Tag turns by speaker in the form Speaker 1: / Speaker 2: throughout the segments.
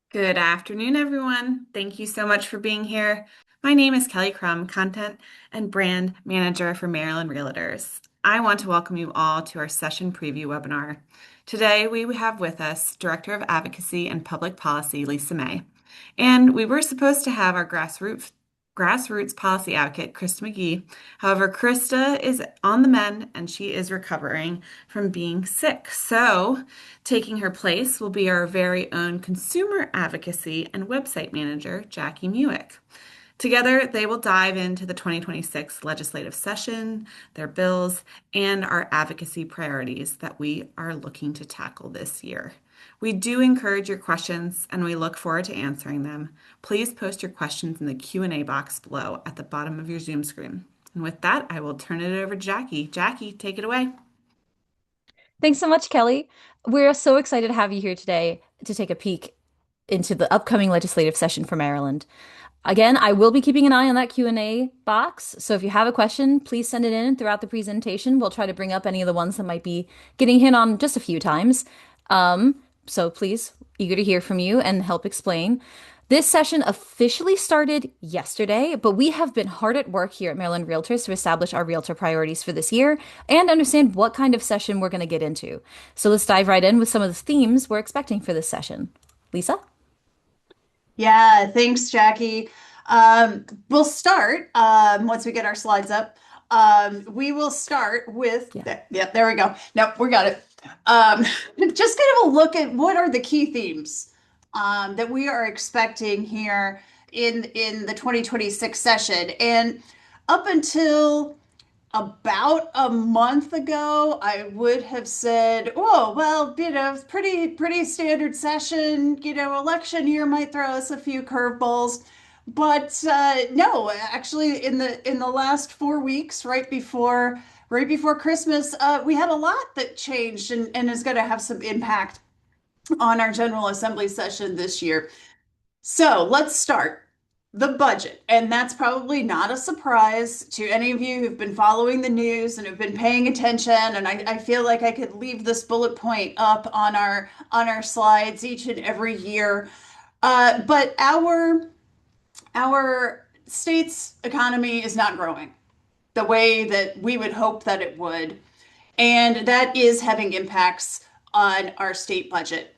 Speaker 1: Good afternoon, everyone. Thank you so much for being here. My name is Kelly Crum, Content and Brand Manager for Maryland Realtors. I want to welcome you all to our session preview webinar. Today, we have with us Director of Advocacy and Public Policy, Lisa May. And we were supposed to have our grassroots policy advocate, Krista McGee. However, Krista is on the mend and she is recovering from being sick. So, taking her place will be our very own consumer advocacy and website manager, Jackie Muick. Together, they will dive into the 2026 legislative session, their bills, and our advocacy priorities that we are looking to tackle this year. We do encourage your questions and we look forward to answering them. Please post your questions in the Q&A box below at the bottom of your Zoom screen. And with that, I will turn it over to Jackie. Jackie, take it away.
Speaker 2: Thanks so much, Kelly. We're so excited to have you here today to take a peek into the upcoming legislative session for Maryland. Again, I will be keeping an eye on that Q&A box, so if you have a question, please send it in throughout the presentation. We'll try to bring up any of the ones that might be getting hit on just a few times. So please, eager to hear from you and help explain. This session officially started yesterday, but we have been hard at work here at Maryland Realtors to establish our realtor priorities for this year and understand what kind of session we're going to get into. So let's dive right in with some of the themes we're expecting for this session. Lisa?
Speaker 3: Yeah, thanks, Jackie. We'll start once we get our slides up. We will start with,
Speaker 2: Yeah.
Speaker 3: yeah, there we go. Nope, we got it. Just kind of a look at what are the key themes that we are expecting here in the 2026 session. And up until about a month ago, I would have said, "Oh, well, it's pretty standard session. Election year might throw us a few curveballs." But no, actually, in the last 4 weeks, right before Christmas, we had a lot that changed and is going to have some impact on our General Assembly session this year. So let's start the budget. And that's probably not a surprise to any of you who've been following the news and have been paying attention. And I feel like I could leave this bullet point up on our slides each and every year. But our state's economy is not growing the way that we would hope that it would. And that is having impacts on our state budget.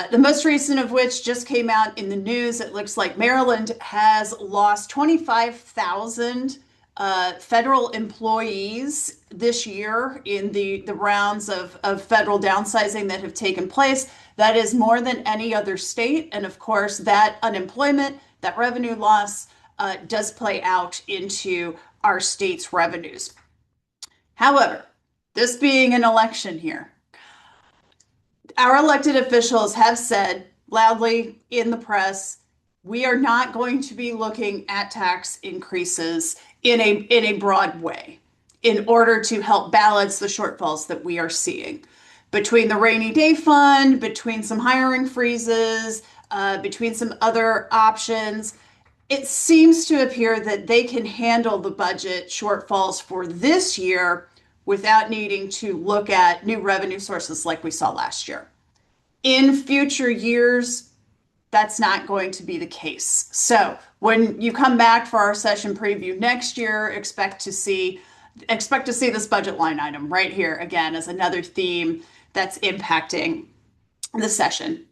Speaker 3: The most recent of which just came out in the news. It looks like Maryland has lost 25,000 federal employees this year in the rounds of federal downsizing that have taken place. That is more than any other state. And of course, that unemployment, that revenue loss does play out into our state's revenues. However, this being an election here, our elected officials have said loudly in the press, we are not going to be looking at tax increases in a broad way in order to help balance the shortfalls that we are seeing between the rainy day fund, between some hiring freezes, between some other options. It seems to appear that they can handle the budget shortfalls for this year without needing to look at new revenue sources like we saw last year. In future years, that's not going to be the case. So when you come back for our session preview next year, expect to see this budget line item right here again as another theme that's impacting the session.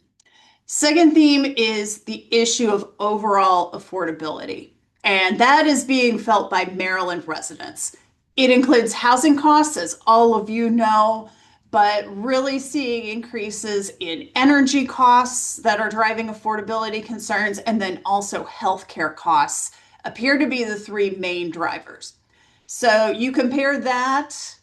Speaker 3: Second theme is the issue of overall affordability, and that is being felt by Maryland residents. It includes housing costs, as all of you know, but really seeing increases in energy costs that are driving affordability concerns, and then also healthcare costs appear to be the three main drivers. So you compare that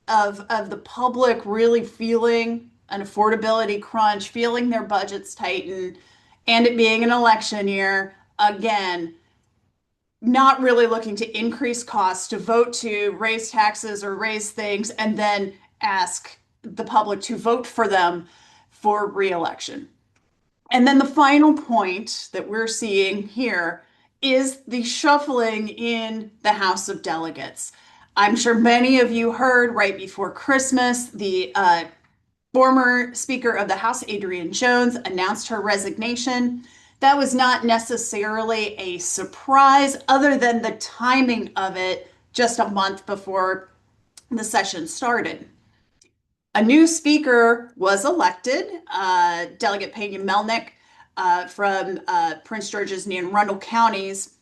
Speaker 3: of the public really feeling an affordability crunch, feeling their budgets tighten, and it being an election year, again, not really looking to increase costs, to vote to raise taxes or raise things, and then ask the public to vote for them for reelection. And then the final point that we're seeing here is the shuffling in the House of Delegates. I'm sure many of you heard right before Christmas, the Former Speaker of the House, Adrienne Jones, announced her resignation. That was not necessarily a surprise, other than the timing of it just a month before the session started. A new speaker was elected, Delegate Pena Melnick from Prince George's and Anne Arundel counties.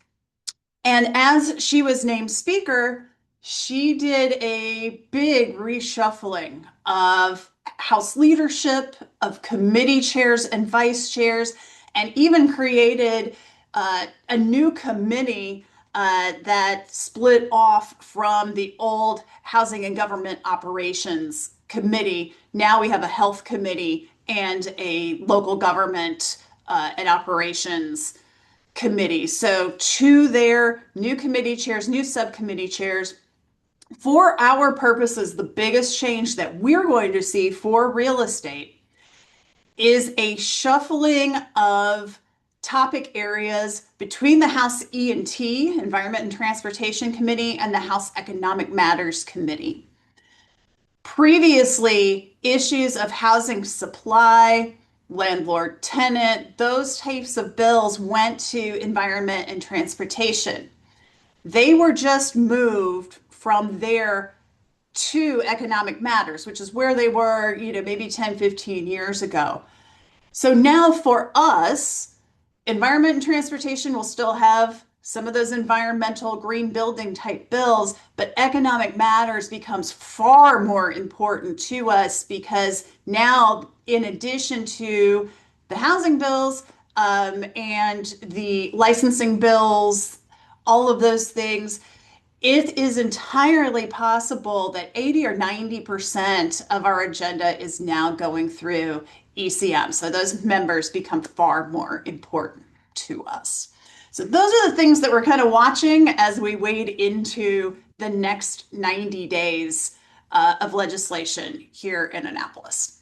Speaker 3: And as she was named speaker, she did a big reshuffling of House leadership, of committee chairs and vice chairs, and even created a new committee that split off from the old Housing and Government Operations Committee. Now we have a health committee and a local government and operations committee. So to their new committee chairs, new subcommittee chairs, for our purposes, the biggest change that we're going to see for real estate is a shuffling of topic areas between the House E&T, Environment and Transportation Committee, and the House Economic Matters Committee. Previously, issues of housing supply, landlord tenant, those types of bills went to Environment and Transportation. They were just moved from there to Economic Matters, which is where they were, maybe 10, 15 years ago. So now for us, Environment and Transportation will still have some of those environmental green building type bills, but Economic Matters becomes far more important to us, because now, in addition to the housing bills and the licensing bills, all of those things, it is entirely possible that 80 or 90% of our agenda is now going through ECM. So those members become far more important to us. So those are the things that we're kind of watching as we wade into the next 90 days of legislation here in Annapolis.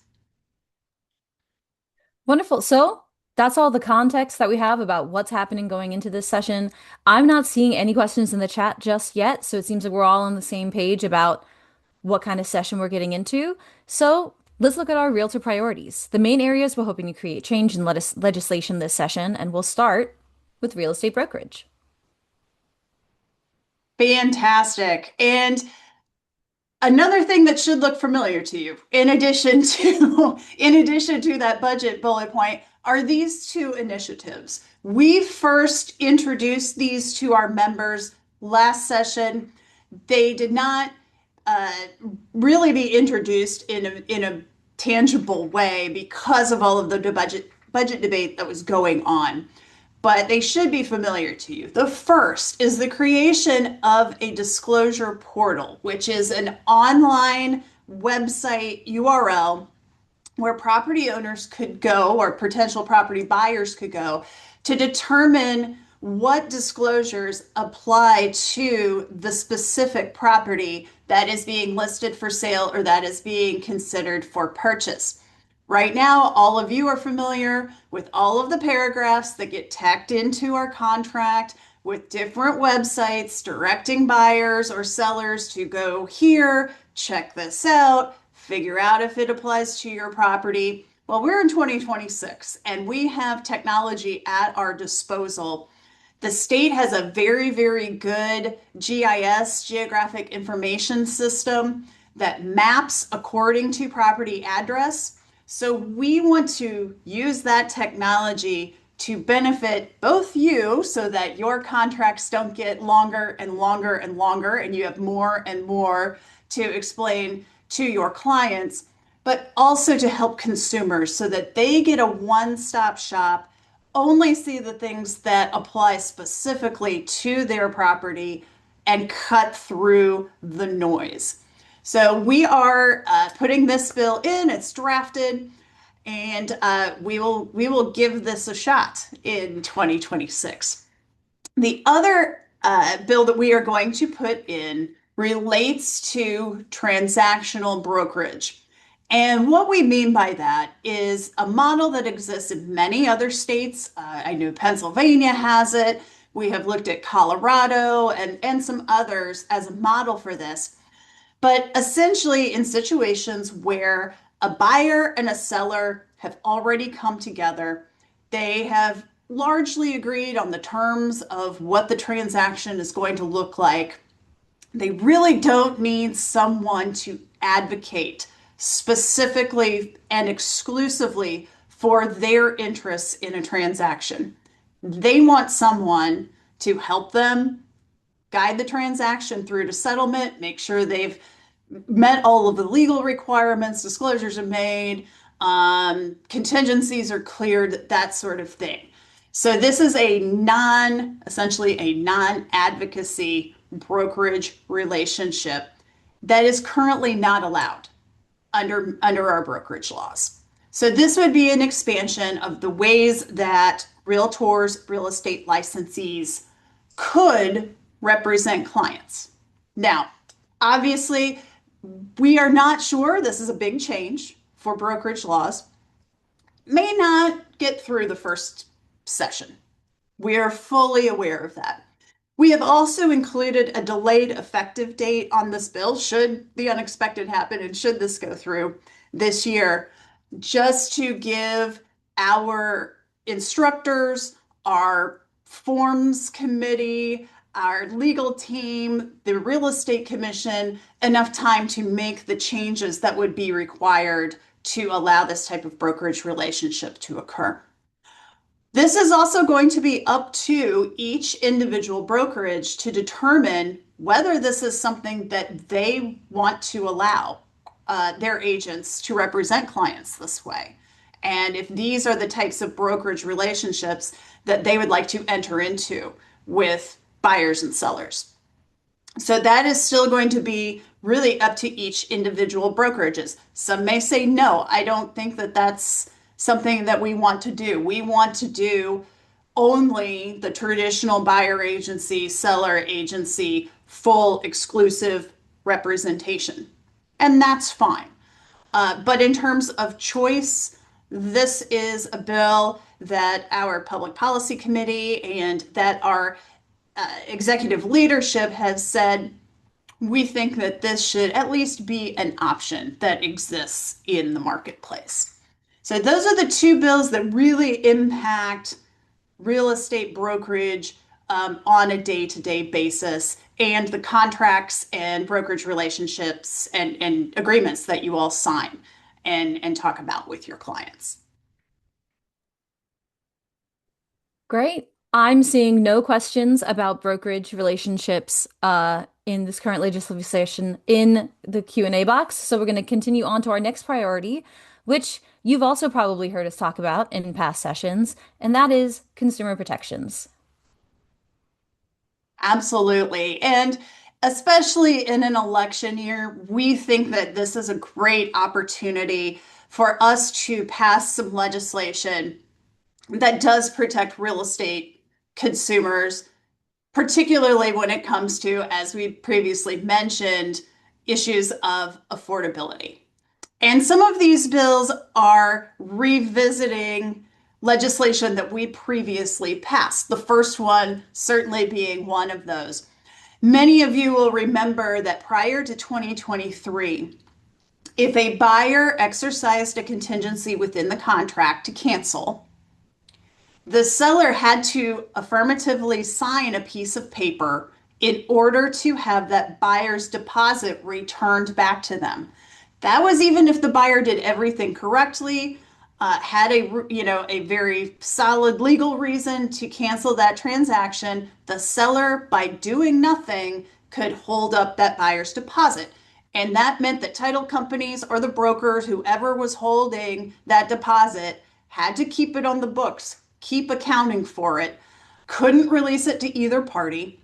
Speaker 2: Wonderful. So that's all the context that we have about what's happening going into this session. I'm not seeing any questions in the chat just yet, so it seems like we're all on the same page about what kind of session we're getting into. So let's look at our Realtor priorities, the main areas we're hoping to create change in legislation this session, and we'll start with real estate brokerage.
Speaker 3: Fantastic. And another thing that should look familiar to you, in addition to that budget bullet point, are these two initiatives. We first introduced these to our members last session. They did not really be introduced in a tangible way because of all of the budget debate that was going on, but they should be familiar to you. The first is the creation of a disclosure portal, which is an online website URL where property owners could go, or potential property buyers could go, to determine what disclosures apply to the specific property that is being listed for sale or that is being considered for purchase. Right now, all of you are familiar with all of the paragraphs that get tacked into our contract with different websites directing buyers or sellers to go here, check this out, figure out if it applies to your property. Well, we're in 2026 and we have technology at our disposal. The state has a very, very good GIS, Geographic Information System, that maps according to property address. So we want to use that technology to benefit both you, so that your contracts don't get longer and longer and longer and you have more and more to explain to your clients, but also to help consumers so that they get a one-stop shop, only see the things that apply specifically to their property, and cut through the noise. So we are putting this bill in, it's drafted, and we will give this a shot in 2026. The other bill that we are going to put in relates to transactional brokerage. And what we mean by that is a model that exists in many other states. I know Pennsylvania has it. We have looked at Colorado and some others as a model for this. But essentially, in situations where A buyer and a seller have already come together. They have largely agreed on the terms of what the transaction is going to look like. They really don't need someone to advocate specifically and exclusively for their interests in a transaction. They want someone to help them guide the transaction through to settlement, make sure they've met all of the legal requirements, disclosures are made, contingencies are cleared, that sort of thing. So this is essentially a non-advocacy brokerage relationship that is currently not allowed under our brokerage laws. So this would be an expansion of the ways that realtors, real estate licensees could represent clients. Now, obviously, we are not sure, this is a big change for brokerage laws, may not get through the first session. We are fully aware of that. We have also included a delayed effective date on this bill should the unexpected happen and should this go through this year, just to give our instructors, our forms committee, our legal team, the real estate commission, enough time to make the changes that would be required to allow this type of brokerage relationship to occur. This is also going to be up to each individual brokerage to determine whether this is something that they want to allow their agents to represent clients this way. And if these are the types of brokerage relationships that they would like to enter into with buyers and sellers. So that is still going to be really up to each individual brokerages. Some may say, no, I don't think that that's something that we want to do. We want to do only the traditional buyer agency, seller agency, full exclusive representation. And that's fine. But in terms of choice, this is a bill that our public policy committee and that our executive leadership has said, we think that this should at least be an option that exists in the marketplace. So those are the two bills that really impact real estate brokerage on a day-to-day basis, and the contracts and brokerage relationships and agreements that you all sign and talk about with your clients.
Speaker 2: Great. I'm seeing no questions about brokerage relationships in this current legislative session in the Q&A box. So we're going to continue on to our next priority, which you've also probably heard us talk about in past sessions, and that is consumer protections.
Speaker 3: Absolutely. And especially in an election year, we think that this is a great opportunity for us to pass some legislation that does protect real estate consumers, particularly when it comes to, as we previously mentioned, issues of affordability. And some of these bills are revisiting legislation that we previously passed. The first one certainly being one of those. Many of you will remember that prior to 2023, if a buyer exercised a contingency within the contract to cancel, the seller had to affirmatively sign a piece of paper in order to have that buyer's deposit returned back to them. That was even if the buyer did everything correctly, had a very solid legal reason to cancel that transaction. The seller, by doing nothing, could hold up that buyer's deposit. And that meant that title companies or the brokers, whoever was holding that deposit, had to keep it on the books, keep accounting for it, couldn't release it to either party.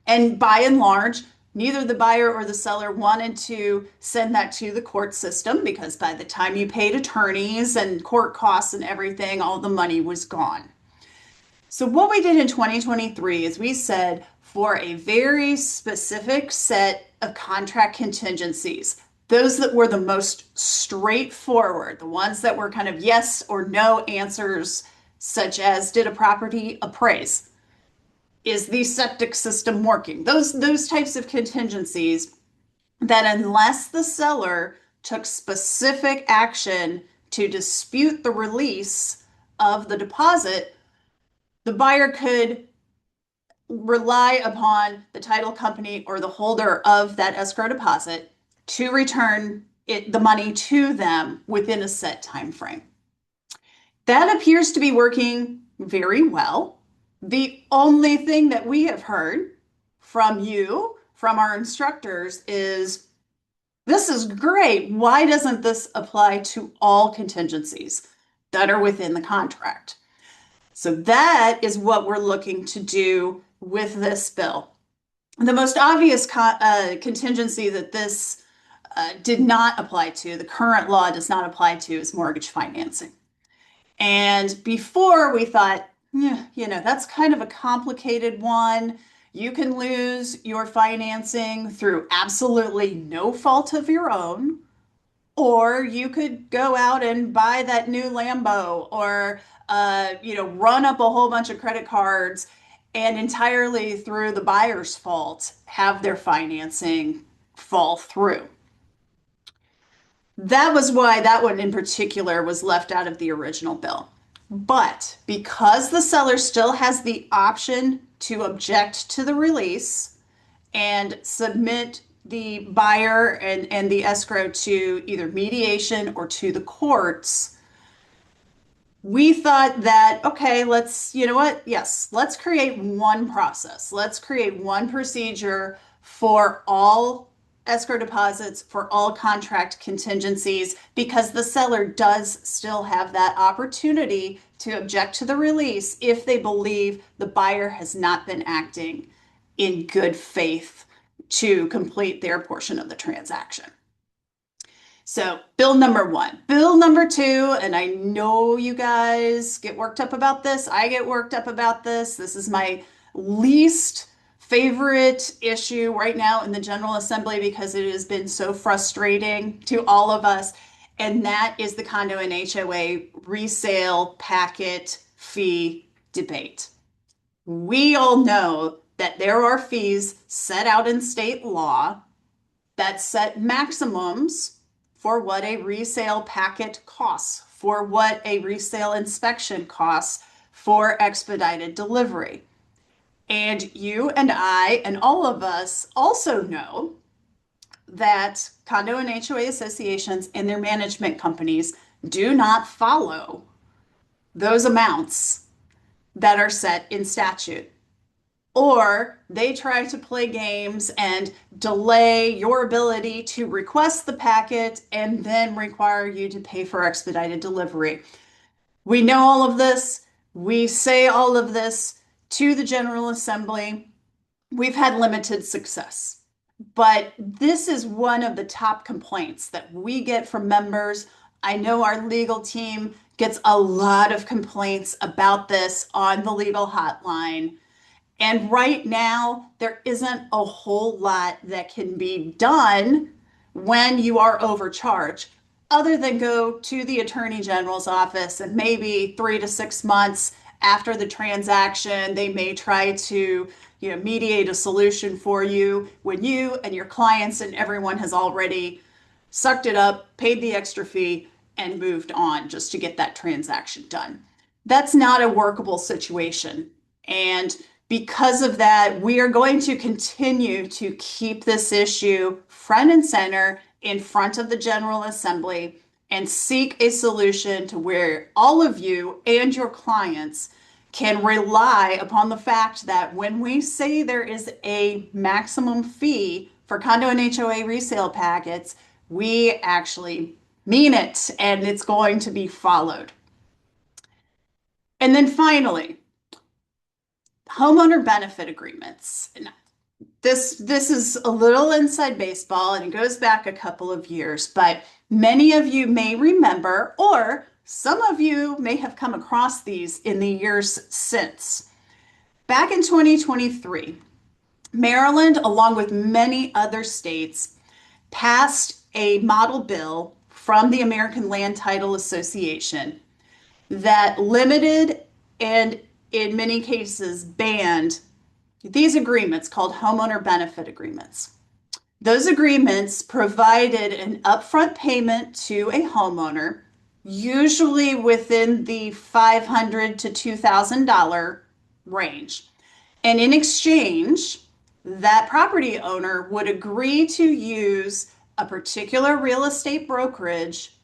Speaker 3: And by and large, neither the buyer or the seller wanted to send that to the court system, because by the time you paid attorneys and court costs and everything, all the money was gone. So what we did in 2023 is we said, for a very specific set of contract contingencies, those that were the most straightforward, the ones that were kind of yes or no answers, such as, did a property appraise? Is the septic system working? Those types of contingencies that, unless the seller took specific action to dispute the release of the deposit, the buyer could rely upon the title company or the holder of that escrow deposit to return the money to them within a set time frame. That appears to be working very well. The only thing that we have heard from you, from our instructors, is this is great. Why doesn't this apply to all contingencies that are within the contract? So that is what we're looking to do with this bill. The most obvious contingency that this did not apply to, the current law does not apply to, is mortgage financing. And before we thought, that's kind of a complicated one. You can lose your financing through absolutely no fault of your own, or you could go out and buy that new Lambo or, run up a whole bunch of credit cards and entirely through the buyer's fault have their financing fall through. That was why that one in particular was left out of the original bill. But because the seller still has the option to object to the release and submit the buyer and the escrow to either mediation or to the courts, we thought that, okay, let's create one process. Let's create one procedure for all escrow deposits, for all contract contingencies, because the seller does still have that opportunity to object to the release if they believe the buyer has not been acting in good faith to complete their portion of the transaction. So bill number one. Bill number two, and I know you guys get worked up about this. I get worked up about this. This is my least favorite issue right now in the General Assembly because it has been so frustrating to all of us. And that is the condo and HOA resale packet fee debate. We all know that there are fees set out in state law that set maximums for what a resale packet costs, for what a resale inspection costs for expedited delivery. And you and I and all of us also know that condo and HOA associations and their management companies do not follow those amounts that are set in statute. Or they try to play games and delay your ability to request the packet and then require you to pay for expedited delivery. We know all of this. We say all of this to the General Assembly. We've had limited success. But this is one of the top complaints that we get from members. I know our legal team gets a lot of complaints about this on the legal hotline. And right now, there isn't a whole lot that can be done when you are overcharged, other than go to the Attorney General's office and maybe 3 to 6 months after the transaction, they may try to mediate a solution for you when you and your clients and everyone has already sucked it up, paid the extra fee, and moved on just to get that transaction done. That's not a workable situation. And because of that, we are going to continue to keep this issue front and center in front of the General Assembly and seek a solution to where all of you and your clients can rely upon the fact that when we say there is a maximum fee for condo and HOA resale packets, we actually mean it and it's going to be followed. And then finally, homeowner benefit agreements. This is a little inside baseball and it goes back a couple of years, but many of you may remember, or some of you may have come across these in the years since. Back in 2023, Maryland, along with many other states, passed a model bill from the American Land Title Association that limited and in many cases banned these agreements called homeowner benefit agreements. Those agreements provided an upfront payment to a homeowner, usually within the $500 to $2,000 range. And in exchange, that property owner would agree to use a particular real estate brokerage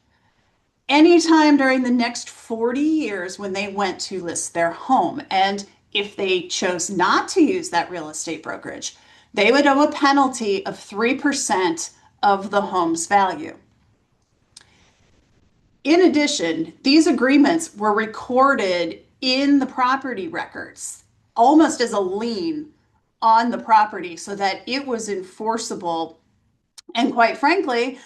Speaker 3: anytime during the next 40 years when they went to list their home. And if they chose not to use that real estate brokerage, they would owe a penalty of 3% of the home's value. In addition, these agreements were recorded in the property records almost as a lien on the property so that it was enforceable. And quite frankly,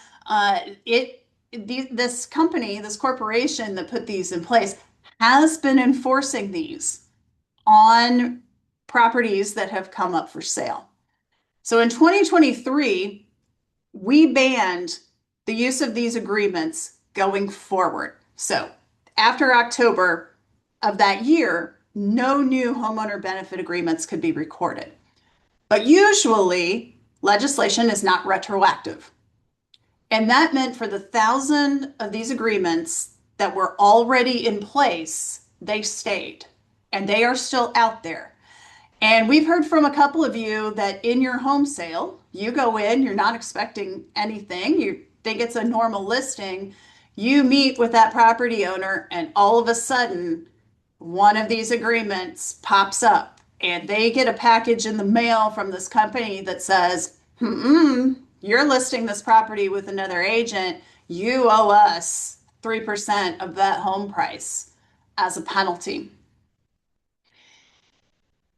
Speaker 3: this company, this corporation that put these in place has been enforcing these on properties that have come up for sale. So in 2023, we banned the use of these agreements going forward. So after October of that year, no new homeowner benefit agreements could be recorded. But usually, legislation is not retroactive. And that meant for the 1,000 of these agreements that were already in place, they stayed. And they are still out there. And we've heard from a couple of you that in your home sale, you go in, you're not expecting anything, you think it's a normal listing, you meet with that property owner, and all of a sudden, one of these agreements pops up, and they get a package in the mail from this company that says, you're listing this property with another agent, you owe us 3% of that home price as a penalty.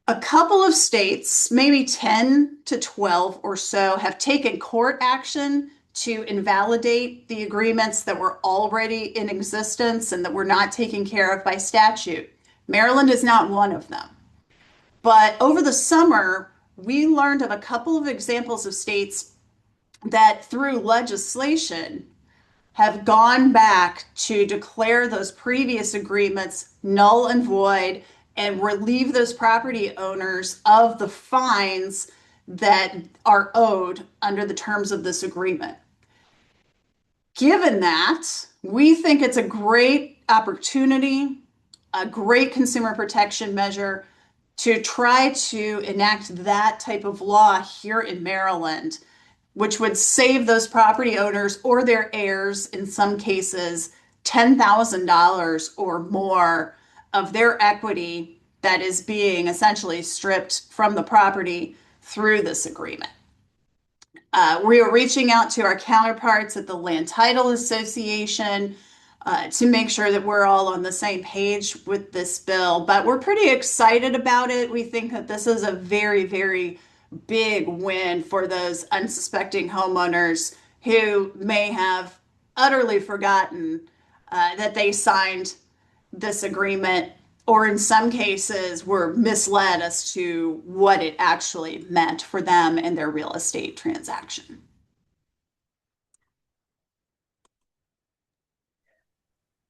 Speaker 3: A couple of states, maybe 10 to 12 or so, have taken court action to invalidate the agreements that were already in existence and that were not taken care of by statute. Maryland is not one of them. But over the summer, we learned of a couple of examples of states that through legislation have gone back to declare those previous agreements null and void and relieve those property owners of the fines that are owed under the terms of this agreement. Given that, we think it's a great opportunity, a great consumer protection measure to try to enact that type of law here in Maryland, which would save those property owners or their heirs, in some cases, $10,000 or more of their equity that is being essentially stripped from the property through this agreement. We are reaching out to our counterparts at the Land Title Association to make sure that we're all on the same page with this bill, but we're pretty excited about it. We think that this is a very, very big win for those unsuspecting homeowners who may have utterly forgotten that they signed this agreement, or in some cases were misled as to what it actually meant for them and their real estate transaction.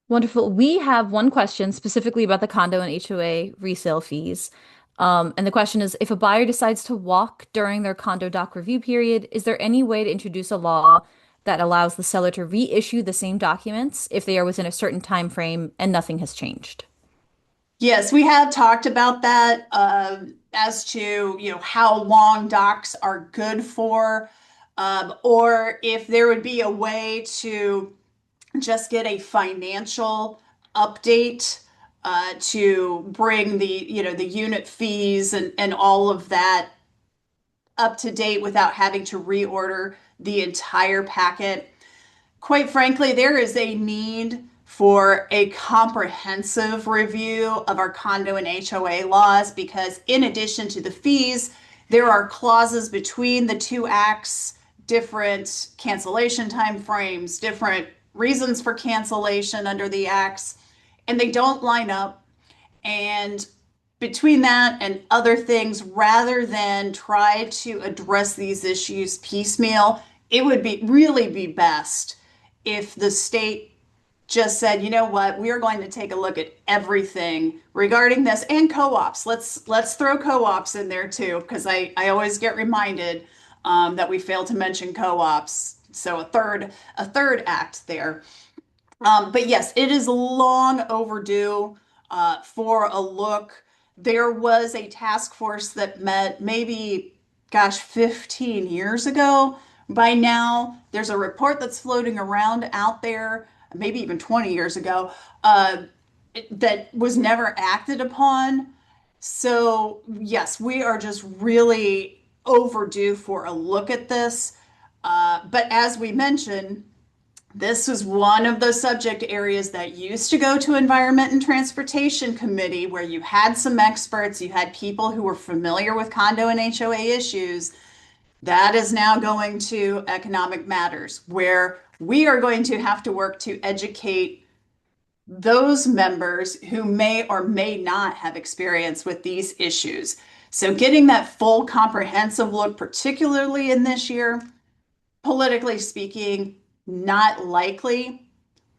Speaker 2: Wonderful. We have one question specifically about the condo and HOA resale fees. And the question is, if a buyer decides to walk during their condo doc review period, is there any way to introduce a law that allows the seller to reissue the same documents if they are within a certain time frame and nothing has changed?
Speaker 3: Yes, we have talked about that as to how long docs are good for, or if there would be a way to just get a financial update to bring the unit fees and all of that up to date without having to reorder the entire packet. Quite frankly, there is a need for a comprehensive review of our condo and HOA laws, because in addition to the fees, there are clauses between the two acts, different cancellation timeframes, different reasons for cancellation under the acts, and they don't line up. And between that and other things, rather than try to address these issues piecemeal, it would really be best if the state just said, you know what, we are going to take a look at everything regarding this, and co-ops. Let's throw co-ops in there too, because I always get reminded that we failed to mention co-ops. So a third act there. But yes, it is long overdue for a look. There was a task force that met maybe, gosh, 15 years ago. By now, there's a report that's floating around out there, maybe even 20 years ago, that was never acted upon. So, yes, we are just really overdue for a look at this. But as we mentioned, this was one of those subject areas that used to go to Environment and Transportation Committee, where you had some experts, you had people who were familiar with condo and HOA issues. That is now going to Economic Matters, where we are going to have to work to educate those members who may or may not have experience with these issues. So getting that full comprehensive look, particularly in this year, politically speaking, not likely.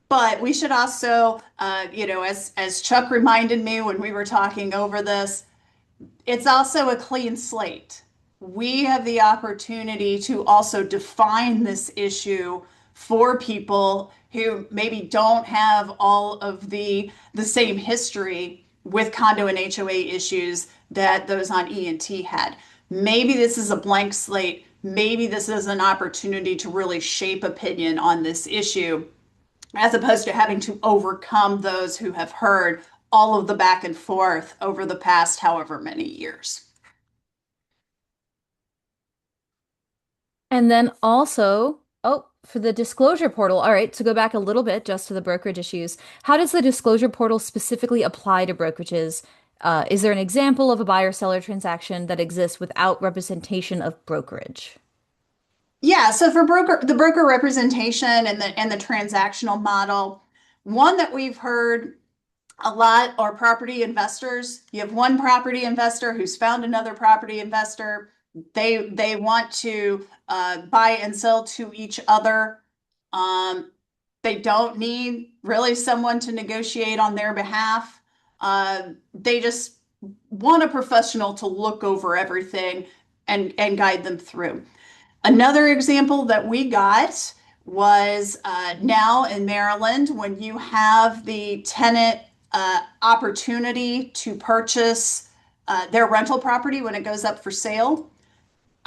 Speaker 3: But we should also, as Chuck reminded me when we were talking over this, it's also a clean slate. We have the opportunity to also define this issue for people who maybe don't have all of the same history with condo and HOA issues that those on E&T had. Maybe this is a blank slate. Maybe this is an opportunity to really shape opinion on this issue, as opposed to having to overcome those who have heard all of the back and forth over the past however many years.
Speaker 2: And then also, oh, for the disclosure portal, all right, to go back a little bit just to the brokerage issues, how does the disclosure portal specifically apply to brokerages? Is there an example of a buyer-seller transaction that exists without representation of brokerage?
Speaker 3: Yeah, so for the broker representation and the transactional model, one that we've heard a lot are property investors. You have one property investor who's found another property investor. They want to buy and sell to each other. They don't need really someone to negotiate on their behalf. They just want a professional to look over everything and guide them through. Another example that we got was now in Maryland, when you have the tenant opportunity to purchase their rental property when it goes up for sale.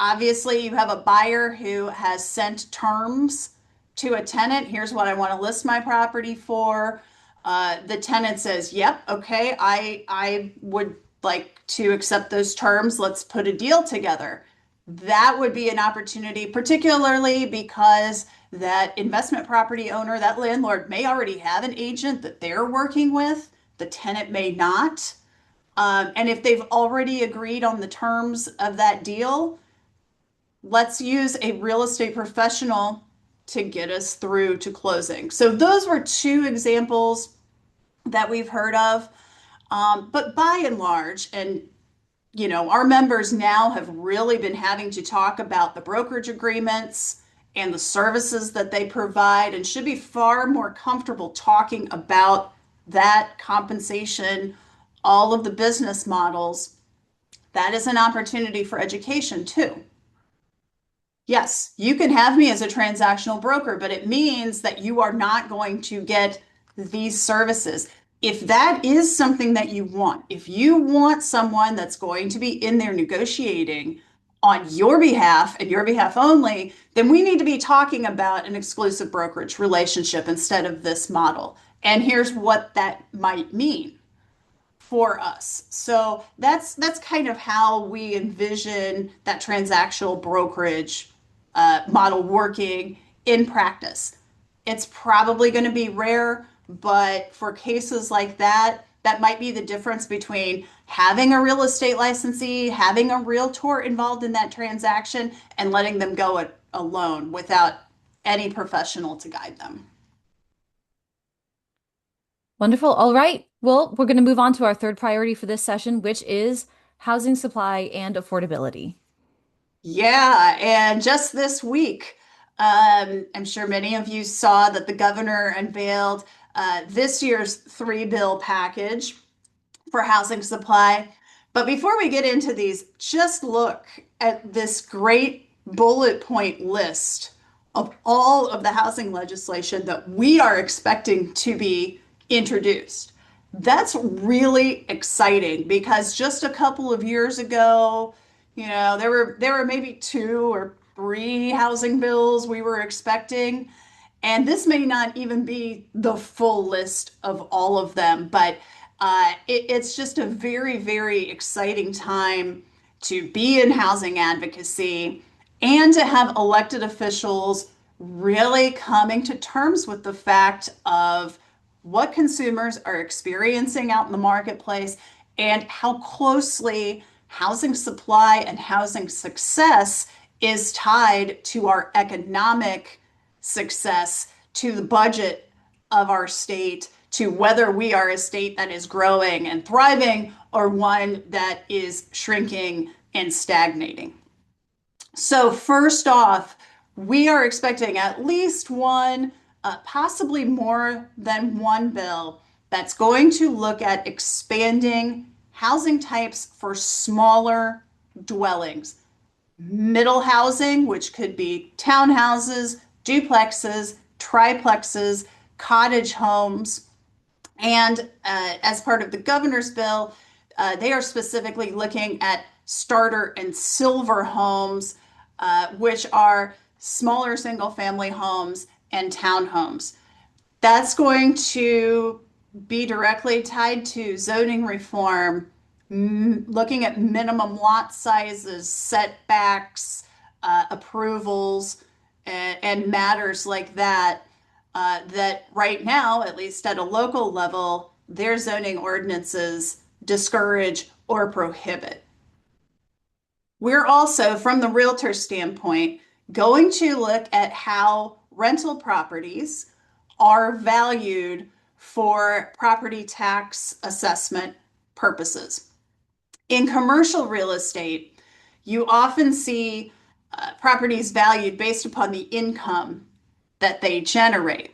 Speaker 3: Obviously, you have a buyer who has sent terms to a tenant. Here's what I want to list my property for. The tenant says, yep, okay, I would like to accept those terms. Let's put a deal together. That would be an opportunity, particularly because that investment property owner, that landlord may already have an agent that they're working with. The tenant may not. And if they've already agreed on the terms of that deal, let's use a real estate professional to get us through to closing. So those were two examples that we've heard of. But by and large, and our members now have really been having to talk about the brokerage agreements and the services that they provide, and should be far more comfortable talking about that compensation, all of the business models. That is an opportunity for education too. Yes, you can have me as a transactional broker, but it means that you are not going to get these services. If that is something that you want, if you want someone that's going to be in there negotiating on your behalf and your behalf only, then we need to be talking about an exclusive brokerage relationship instead of this model. And here's what that might mean for us. So that's kind of how we envision that transactional brokerage model working in practice. It's probably going to be rare, but for cases like that, that might be the difference between having a real estate licensee, having a realtor involved in that transaction, and letting them go it alone without any professional to guide them.
Speaker 2: Wonderful. All right. Well, we're going to move on to our third priority for this session, which is housing supply and affordability.
Speaker 3: Yeah, and just this week, I'm sure many of you saw that the governor unveiled this year's three-bill package for housing supply. But before we get into these, just look at this great bullet point list of all of the housing legislation that we are expecting to be introduced. That's really exciting because just a couple of years ago, there were maybe two or three housing bills we were expecting, and this may not even be the full list of all of them, but it's just a very, very exciting time to be in housing advocacy and to have elected officials really coming to terms with the fact of what consumers are experiencing out in the marketplace and how closely housing supply and housing success is tied to our economic success, to the budget of our state, to whether we are a state that is growing and thriving or one that is shrinking and stagnating. So, first off, we are expecting at least one, possibly more than one bill that's going to look at expanding housing types for smaller dwellings. Middle housing, which could be townhouses, duplexes, triplexes, cottage homes. And as part of the governor's bill, they are specifically looking at starter and silver homes, which are smaller single family homes and townhomes. That's going to be directly tied to zoning reform, looking at minimum lot sizes, setbacks, approvals, and matters like that, that right now, at least at a local level, their zoning ordinances discourage or prohibit. We're also, from the realtor standpoint, going to look at how rental properties are valued for property tax assessment purposes. In commercial real estate, you often see properties valued based upon the income that they generate.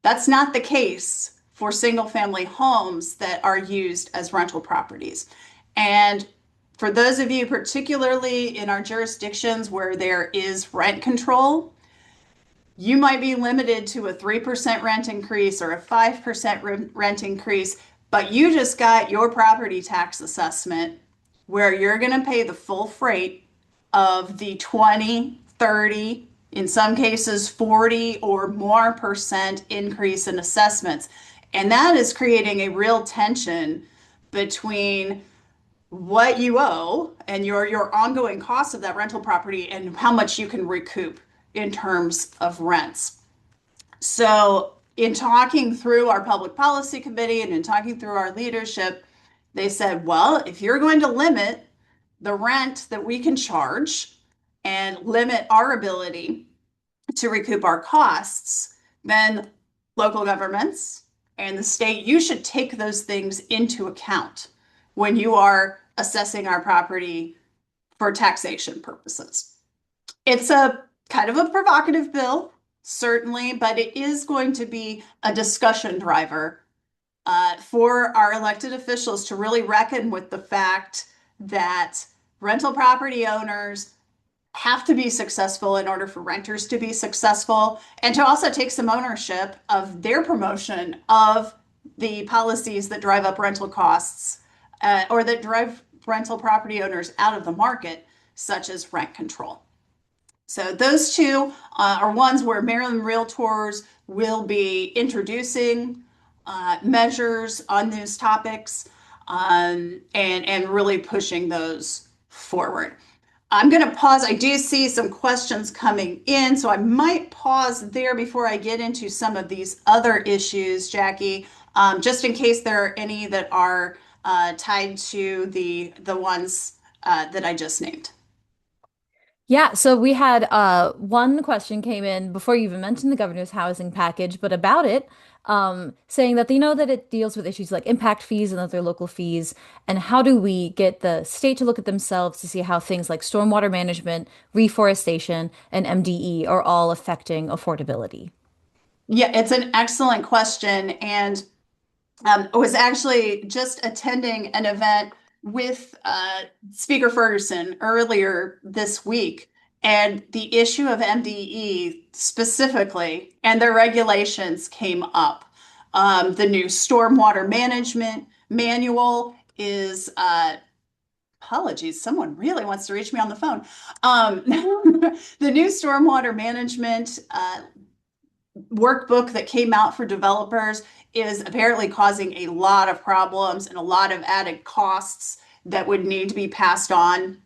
Speaker 3: That's not the case for single family homes that are used as rental properties. And for those of you, particularly in our jurisdictions where there is rent control, you might be limited to a 3% rent increase or a 5% rent increase, but you just got your property tax assessment where you're going to pay the full freight of the 20, 30, in some cases 40 or more percent increase in assessments. And that is creating a real tension between what you owe and your ongoing cost of that rental property and how much you can recoup in terms of rents. So in talking through our public policy committee and in talking through our leadership, they said, well, if you're going to limit the rent that we can charge and limit our ability to recoup our costs, then local governments and the state, you should take those things into account when you are assessing our property for taxation purposes. It's a kind of a provocative bill, certainly, but it is going to be a discussion driver for our elected officials to really reckon with the fact that rental property owners have to be successful in order for renters to be successful, and to also take some ownership of their promotion of the policies that drive up rental costs or that drive rental property owners out of the market, such as rent control. So those two are ones where Maryland Realtors will be introducing measures on those topics and really pushing those forward. I'm going to pause. I do see some questions coming in, so I might pause there before I get into some of these other issues, Jackie, just in case there are any that are tied to the ones that I just named.
Speaker 2: Yeah, so we had one question came in before you even mentioned the governor's housing package, but about it, saying that they know that it deals with issues like impact fees and other local fees, and how do we get the state to look at themselves to see how things like stormwater management, reforestation, and MDE are all affecting affordability?
Speaker 3: Yeah, it's an excellent question. And I was actually just attending an event with Speaker Ferguson earlier this week. And the issue of MDE specifically and their regulations came up. The new stormwater management manual is, apologies, someone really wants to reach me on the phone. The new stormwater management workbook that came out for developers is apparently causing a lot of problems and a lot of added costs that would need to be passed on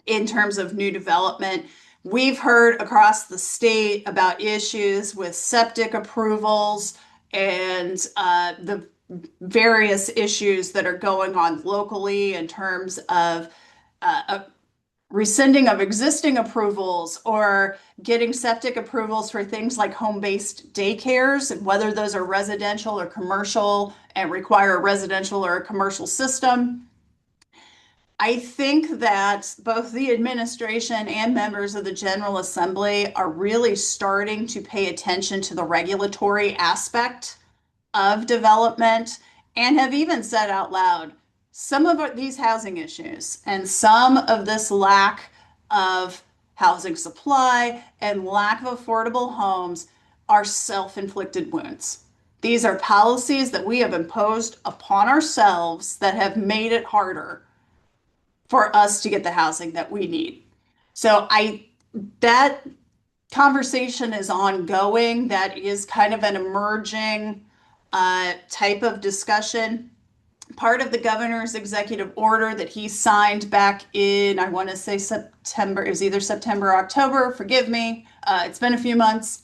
Speaker 3: in terms of new development. We've heard across the state about issues with septic approvals and the various issues that are going on locally in terms of rescinding of existing approvals or getting septic approvals for things like home-based daycares, whether those are residential or commercial and require a residential or a commercial system. I think that both the administration and members of the General Assembly are really starting to pay attention to the regulatory aspect of development and have even said out loud some of these housing issues and some of this lack of housing supply and lack of affordable homes are self-inflicted wounds. These are policies that we have imposed upon ourselves that have made it harder for us to get the housing that we need. So that conversation is ongoing. That is kind of an emerging type of discussion. Part of the governor's executive order that he signed back in, I want to say September, it was either September or October, forgive me, it's been a few months,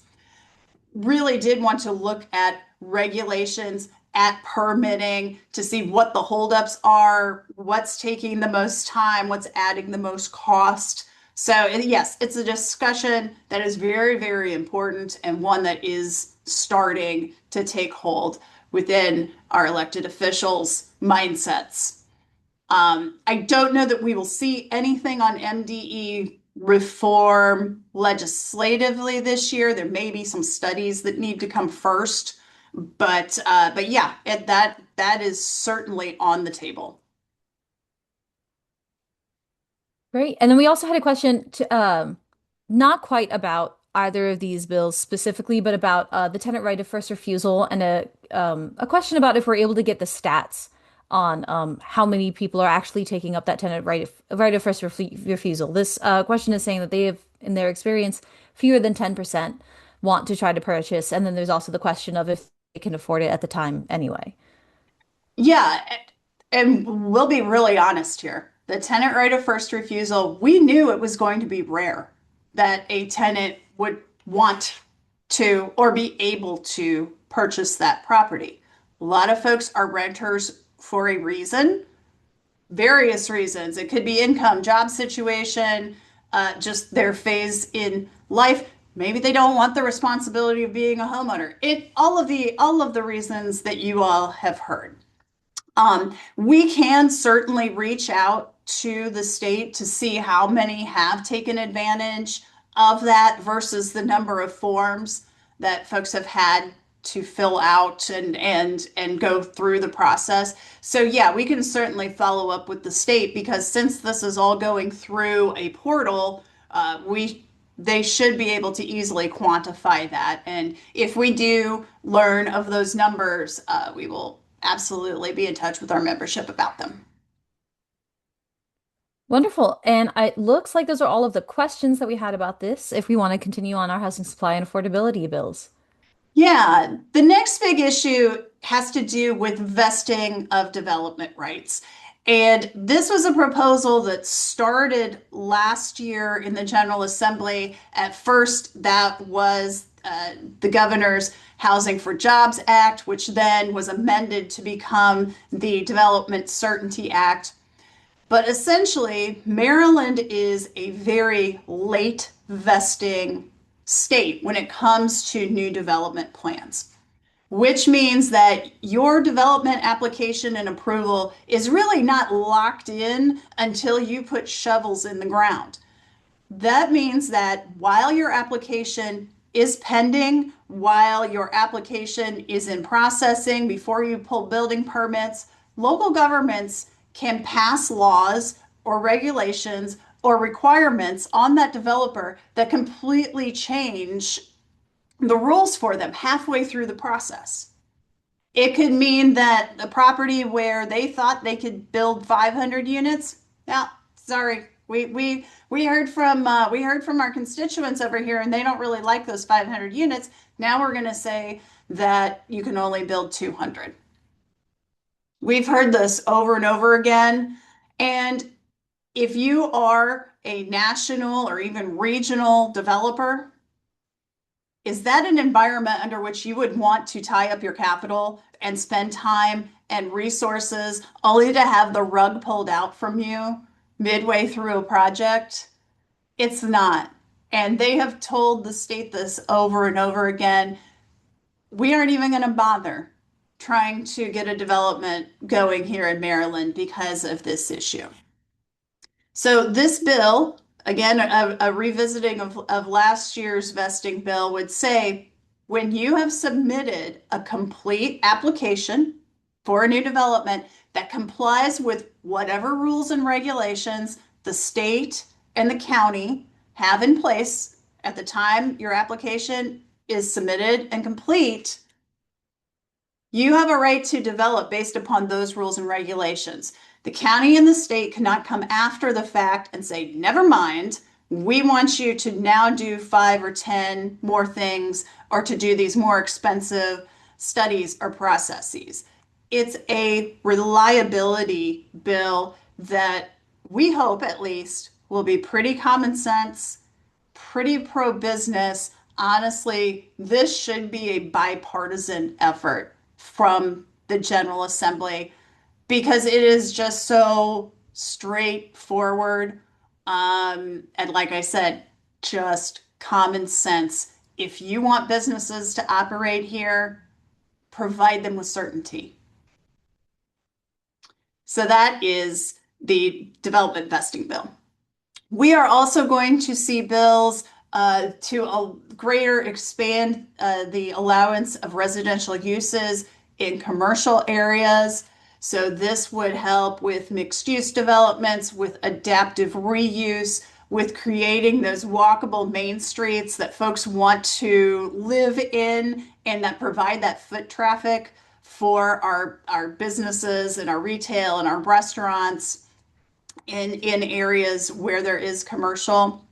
Speaker 3: really did want to look at regulations, at permitting to see what the holdups are, what's taking the most time, what's adding the most cost. So yes, it's a discussion that is very, very important and one that is starting to take hold within our elected officials' mindsets. I don't know that we will see anything on MDE reform legislatively this year. There may be some studies that need to come first, but yeah, that is certainly on the table.
Speaker 2: Great. And then we also had a question to not quite about either of these bills specifically, but about the tenant right of first refusal and a question about if we're able to get the stats on how many people are actually taking up that tenant right of first refusal. This question is saying that they have, in their experience, fewer than 10% want to try to purchase. And then there's also the question of if they can afford it at the time anyway.
Speaker 3: Yeah, and we'll be really honest here. The tenant right of first refusal, we knew it was going to be rare that a tenant would want to or be able to purchase that property. A lot of folks are renters for a reason, various reasons. It could be income, job situation, just their phase in life. Maybe they don't want the responsibility of being a homeowner. All of the reasons that you all have heard. We can certainly reach out to the state to see how many have taken advantage of that versus the number of forms that folks have had to fill out and go through the process. So yeah, we can certainly follow up with the state because since this is all going through a portal, they should be able to easily quantify that. And if we do learn of those numbers, we will absolutely be in touch with our membership about them.
Speaker 2: Wonderful. And it looks like those are all of the questions that we had about this, if we want to continue on our housing supply and affordability bills.
Speaker 3: Yeah, the next big issue has to do with vesting of development rights. And this was a proposal that started last year in the General Assembly. At first, that was the governor's Housing for Jobs Act, which then was amended to become the Development Certainty Act. But essentially, Maryland is a very late vesting state when it comes to new development plans, which means that your development application and approval is really not locked in until you put shovels in the ground. That means that while your application is pending, while your application is in processing, before you pull building permits, local governments can pass laws or regulations or requirements on that developer that completely change the rules for them halfway through the process. It could mean that the property where they thought they could build 500 units, yeah, sorry, we heard from our constituents over here, and they don't really like those 500 units. Now we're going to say that you can only build 200. We've heard this over and over again, and if you are a national or even regional developer, is that an environment under which you would want to tie up your capital and spend time and resources only to have the rug pulled out from you midway through a project? It's not. And they have told the state this over and over again. We aren't even going to bother trying to get a development going here in Maryland because of this issue. So this bill, again, a revisiting of last year's vesting bill, would say when you have submitted a complete application for a new development that complies with whatever rules and regulations the state and the county have in place at the time your application is submitted and complete, you have a right to develop based upon those rules and regulations. The county and the state cannot come after the fact and say, never mind, we want you to now do 5 or 10 more things or to do these more expensive studies or processes. It's a reliability bill that we hope at least will be pretty common sense, pretty pro-business. Honestly, this should be a bipartisan effort from the General Assembly because it is just so straightforward. And like I said, just common sense. If you want businesses to operate here, provide them with certainty. So that is the development vesting bill. We are also going to see bills to a greater expand the allowance of residential uses in commercial areas. So this would help with mixed use developments, with adaptive reuse, with creating those walkable main streets that folks want to live in and that provide that foot traffic for our businesses and our retail and our restaurants in areas where there is commercial.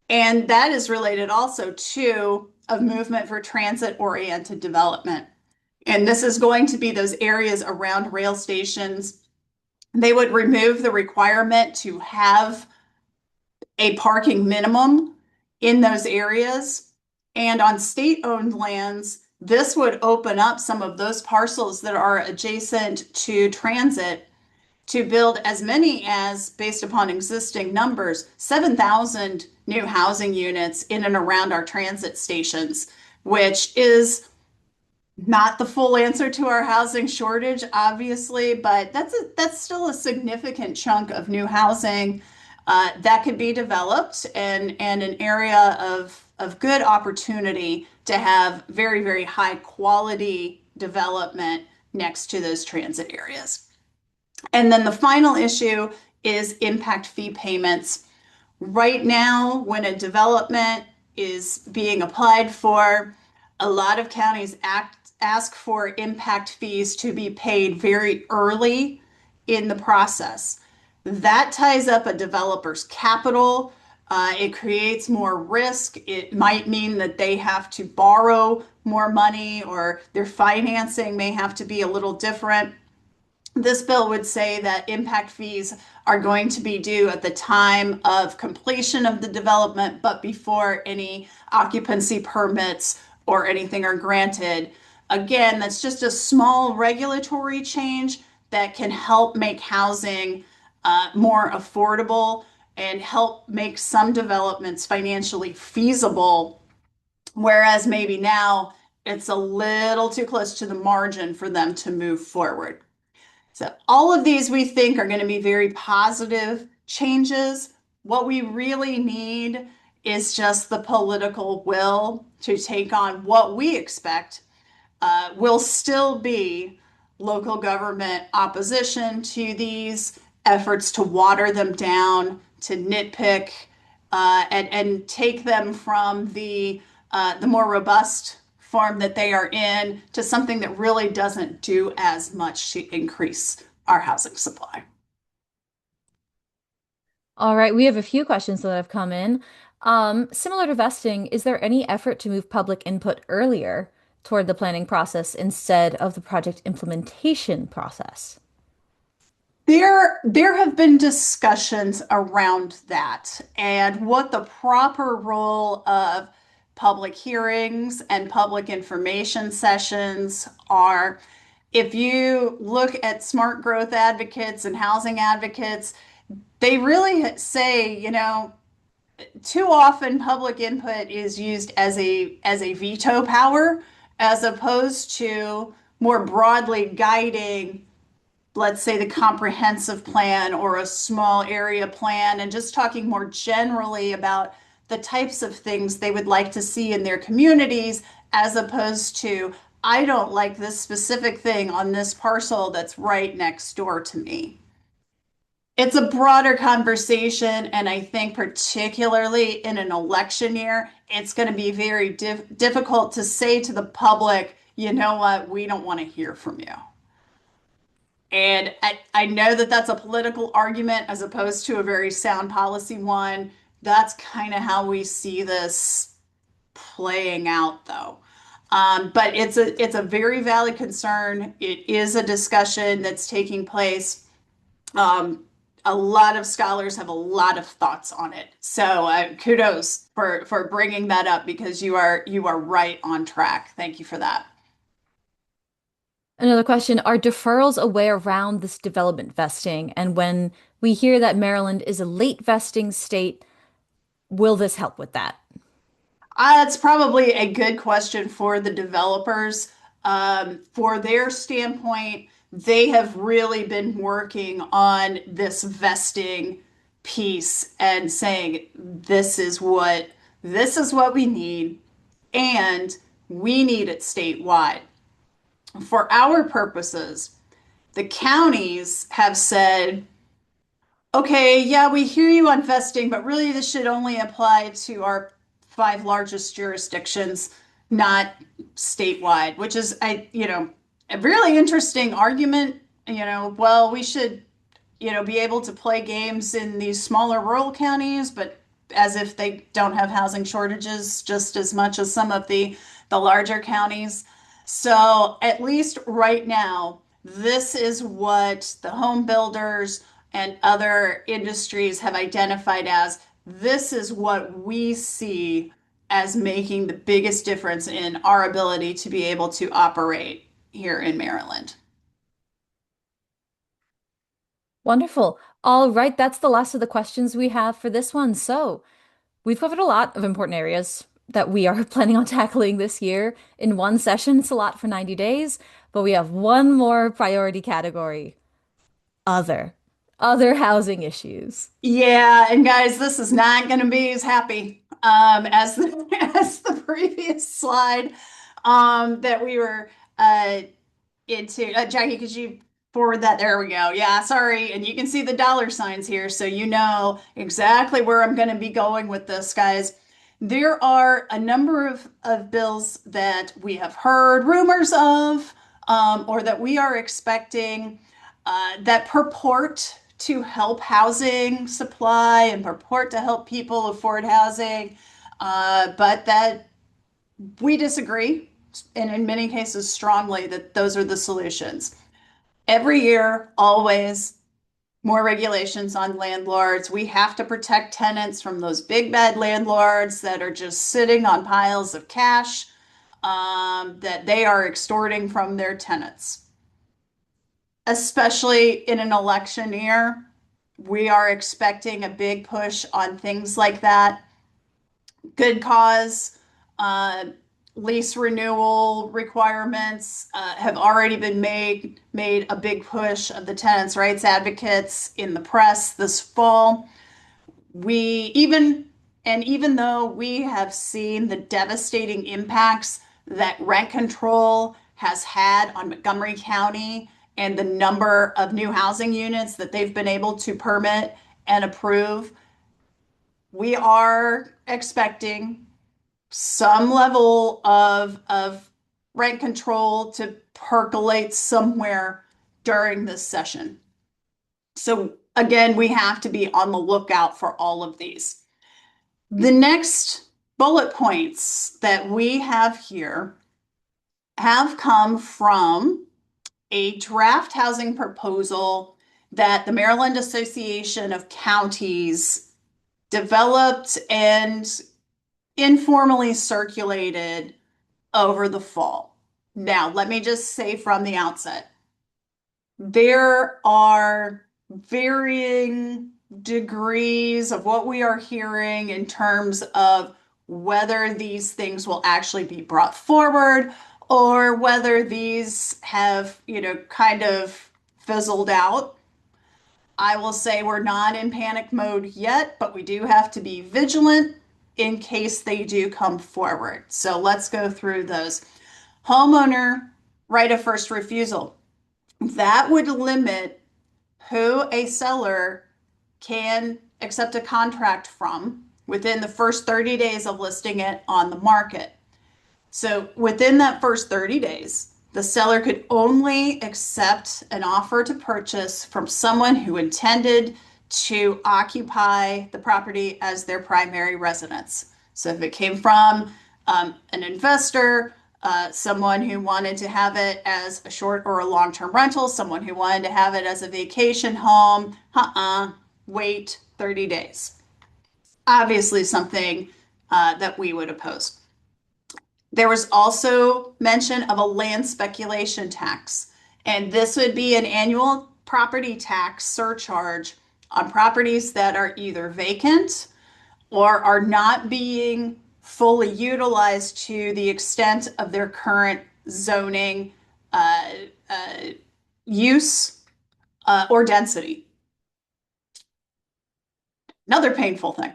Speaker 3: And that is related also to a movement for transit-oriented development. And this is going to be those areas around rail stations. They would remove the requirement to have a parking minimum in those areas. And on state-owned lands, this would open up some of those parcels that are adjacent to transit to build as many as, based upon existing numbers, 7,000 new housing units in and around our transit stations, which is not the full answer to our housing shortage, obviously, but that's still a significant chunk of new housing that could be developed and an area of good opportunity to have very, very high quality development next to those transit areas. And then the final issue is impact fee payments. Right now, when a development is being applied for, a lot of counties ask for impact fees to be paid very early in the process. That ties up a developer's capital. It creates more risk. It might mean that they have to borrow more money or their financing may have to be a little different. This bill would say that impact fees are going to be due at the time of completion of the development, but before any occupancy permits or anything are granted. Again, that's just a small regulatory change that can help make housing more affordable and help make some developments financially feasible, whereas maybe now it's a little too close to the margin for them to move forward. So all of these we think are going to be very positive changes. What we really need is just the political will to take on what we expect will still be local government opposition to these efforts to water them down, to nitpick, and take them from the more robust form that they are in to something that really doesn't do as much to increase our housing supply.
Speaker 2: All right, we have a few questions that have come in. Similar to vesting, is there any effort to move public input earlier toward the planning process instead of the project implementation process?
Speaker 3: There have been discussions around that and what the proper role of public hearings and public information sessions are. If you look at smart growth advocates and housing advocates, they really say, too often public input is used as a veto power as opposed to more broadly guiding, let's say, the comprehensive plan or a small area plan, and just talking more generally about the types of things they would like to see in their communities, as opposed to, I don't like this specific thing on this parcel that's right next door to me. It's a broader conversation, and I think particularly in an election year, it's going to be very difficult to say to the public, you know what, we don't want to hear from you. And I know that that's a political argument as opposed to a very sound policy one. That's kind of how we see this playing out, though. But it's a very valid concern. It is a discussion that's taking place. A lot of scholars have a lot of thoughts on it. So kudos for bringing that up because you are right on track. Thank you for that.
Speaker 2: Another question, are deferrals a way around this development vesting? And when we hear that Maryland is a late vesting state, will this help with that?
Speaker 3: That's probably a good question for the developers. For their standpoint, they have really been working on this vesting piece and saying this is what we need, and we need it statewide. For our purposes, the counties have said, okay, yeah, we hear you on vesting, but really this should only apply to our five largest jurisdictions, not statewide, which is a really interesting argument. Well, we should, be able to play games in these smaller rural counties, but as if they don't have housing shortages just as much as some of the larger counties. So at least right now, this is what the home builders and other industries have identified as this is what we see as making the biggest difference in our ability to be able to operate here in Maryland.
Speaker 2: Wonderful. All right, that's the last of the questions we have for this one. So we've covered a lot of important areas that we are planning on tackling this year in one session. It's a lot for 90 days, but we have one more priority category, other. Other housing issues.
Speaker 3: Yeah, and guys, this is not going to be as happy as the as the previous slide that we were into. Jackie, could you forward that? There we go. Yeah, sorry. And you can see the dollar signs here, so you know exactly where I'm going to be going with this, guys. There are a number of bills that we have heard rumors of or that we are expecting that purport to help housing supply and purport to help people afford housing, but that we disagree, and in many cases strongly, that those are the solutions. Every year, always more regulations on landlords. We have to protect tenants from those big bad landlords that are just sitting on piles of cash that they are extorting from their tenants. Especially in an election year, we are expecting a big push on things like that. Good cause, lease renewal requirements have already been made a big push of the tenants' rights advocates in the press this fall. Even though we have seen the devastating impacts that rent control has had on Montgomery County and the number of new housing units that they've been able to permit and approve, we are expecting some level of rent control to percolate somewhere during this session. So again, we have to be on the lookout for all of these. The next bullet points that we have here have come from a draft housing proposal that the Maryland Association of Counties developed and informally circulated over the fall. Now, let me just say from the outset, there are varying degrees of what we are hearing in terms of whether these things will actually be brought forward or whether these have, kind of fizzled out. I will say we're not in panic mode yet, but we do have to be vigilant in case they do come forward. So let's go through those. Homeowner right of first refusal. That would limit who a seller can accept a contract from within the first 30 days of listing it on the market. So within that first 30 days, the seller could only accept an offer to purchase from someone who intended to occupy the property as their primary residence. So if it came from an investor, someone who wanted to have it as a short or a long-term rental, someone who wanted to have it as a vacation home, wait 30 days. Obviously something that we would oppose. There was also mention of a land speculation tax, and this would be an annual property tax surcharge on properties that are either vacant or are not being fully utilized to the extent of their current zoning use or density. Another painful thing.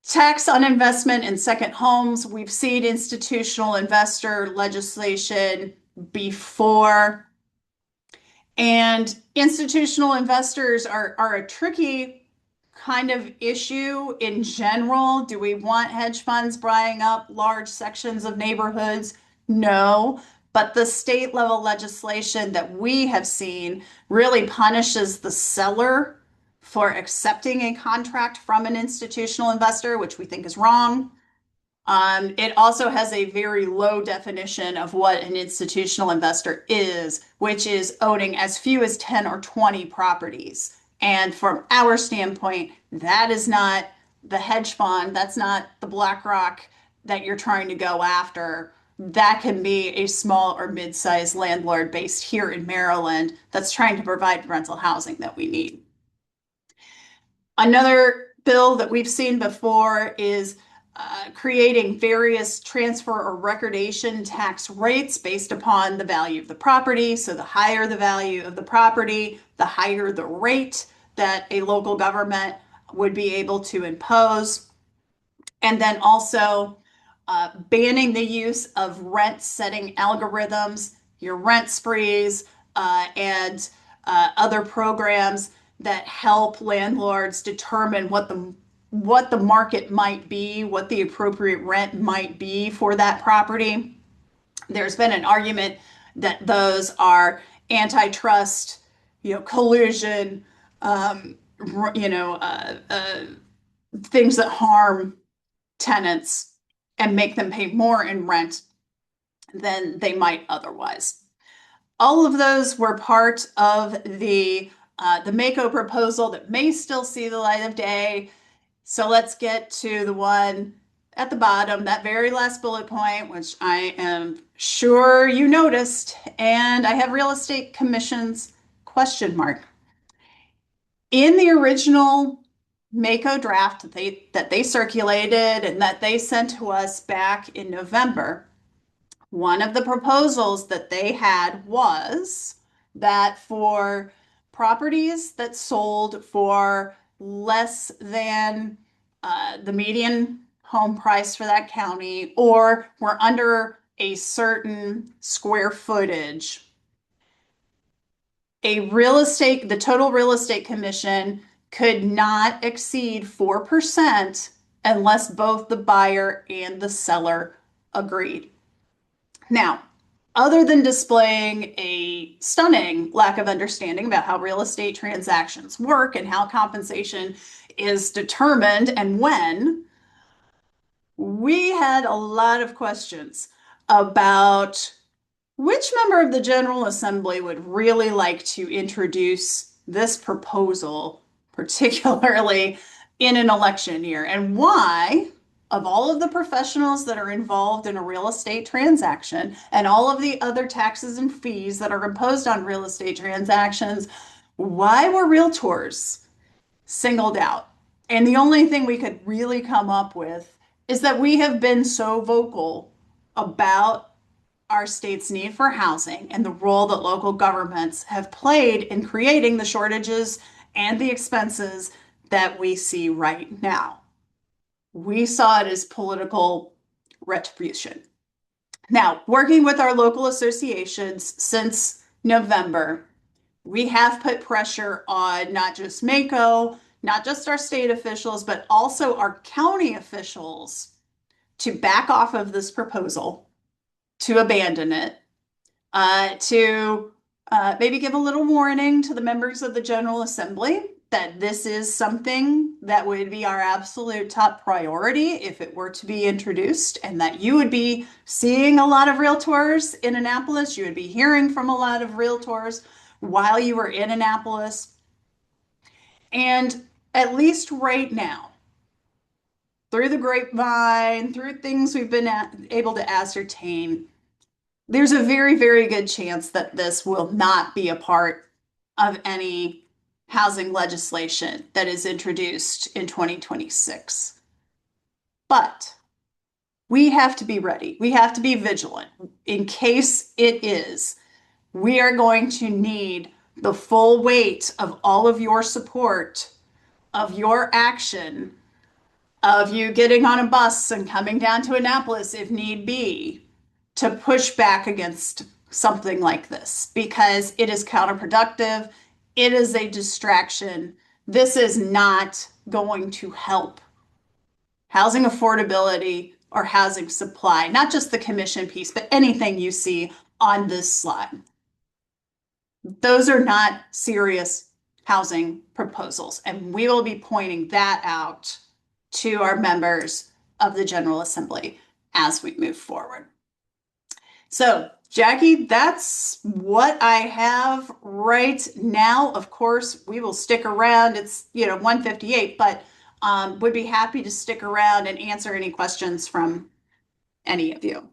Speaker 3: Tax on investment in second homes. We've seen institutional investor legislation before. And institutional investors are a tricky kind of issue in general. Do we want hedge funds buying up large sections of neighborhoods? No. But the state level legislation that we have seen really punishes the seller for accepting a contract from an institutional investor, which we think is wrong. It also has a very low definition of what an institutional investor is, which is owning as few as 10 or 20 properties. And from our standpoint, that is not the hedge fund, that's not the BlackRock that you're trying to go after. That can be a small or mid-sized landlord based here in Maryland that's trying to provide rental housing that we need. Another bill that we've seen before is creating various transfer or recordation tax rates based upon the value of the property. So the higher the value of the property, the higher the rate that a local government would be able to impose. And then also banning the use of rent setting algorithms, your rent sprees, and other programs that help landlords determine what the market might be, what the appropriate rent might be for that property. There's been an argument that those are antitrust, collusion, things that harm tenants and make them pay more in rent than they might otherwise. All of those were part of the MAKO proposal that may still see the light of day. So let's get to the one at the bottom, that very last bullet point, which I am sure you noticed, and I have real estate commissions ? In the original MAKO draft that they circulated and that they sent to us back in November, one of the proposals that they had was that for properties that sold for less than the median home price for that county or were under a certain square footage, the total real estate commission could not exceed 4% unless both the buyer and the seller agreed. Now, other than displaying a stunning lack of understanding about how real estate transactions work and how compensation is determined and when, we had a lot of questions about which member of the General Assembly would really like to introduce this proposal, particularly in an election year, and why, of all of the professionals that are involved in a real estate transaction and all of the other taxes and fees that are imposed on real estate transactions, why were realtors singled out? And the only thing we could really come up with is that we have been so vocal about our state's need for housing and the role that local governments have played in creating the shortages and the expenses that we see right now. We saw it as political retribution. Now, working with our local associations since November, we have put pressure on not just MACo, not just our state officials, but also our county officials to back off of this proposal, to abandon it, to maybe give a little warning to the members of the General Assembly that this is something that would be our absolute top priority if it were to be introduced, and that you would be seeing a lot of realtors in Annapolis. You would be hearing from a lot of realtors while you were in Annapolis. And at least right now, through the grapevine, through things we've been able to ascertain, there's a very, very good chance that this will not be a part of any housing legislation that is introduced in 2026. But we have to be ready. We have to be vigilant in case it is. We are going to need the full weight of all of your support, of your action, of you getting on a bus and coming down to Annapolis if need be, to push back against something like this, because it is counterproductive. It is a distraction. This is not going to help housing affordability or housing supply, not just the commission piece, but anything you see on this slide. Those are not serious housing proposals, and we will be pointing that out to our members of the General Assembly as we move forward. So, Jackie, that's what I have right now. Of course, we will stick around. It's 1:58, but would be happy to stick around and answer any questions from any of you.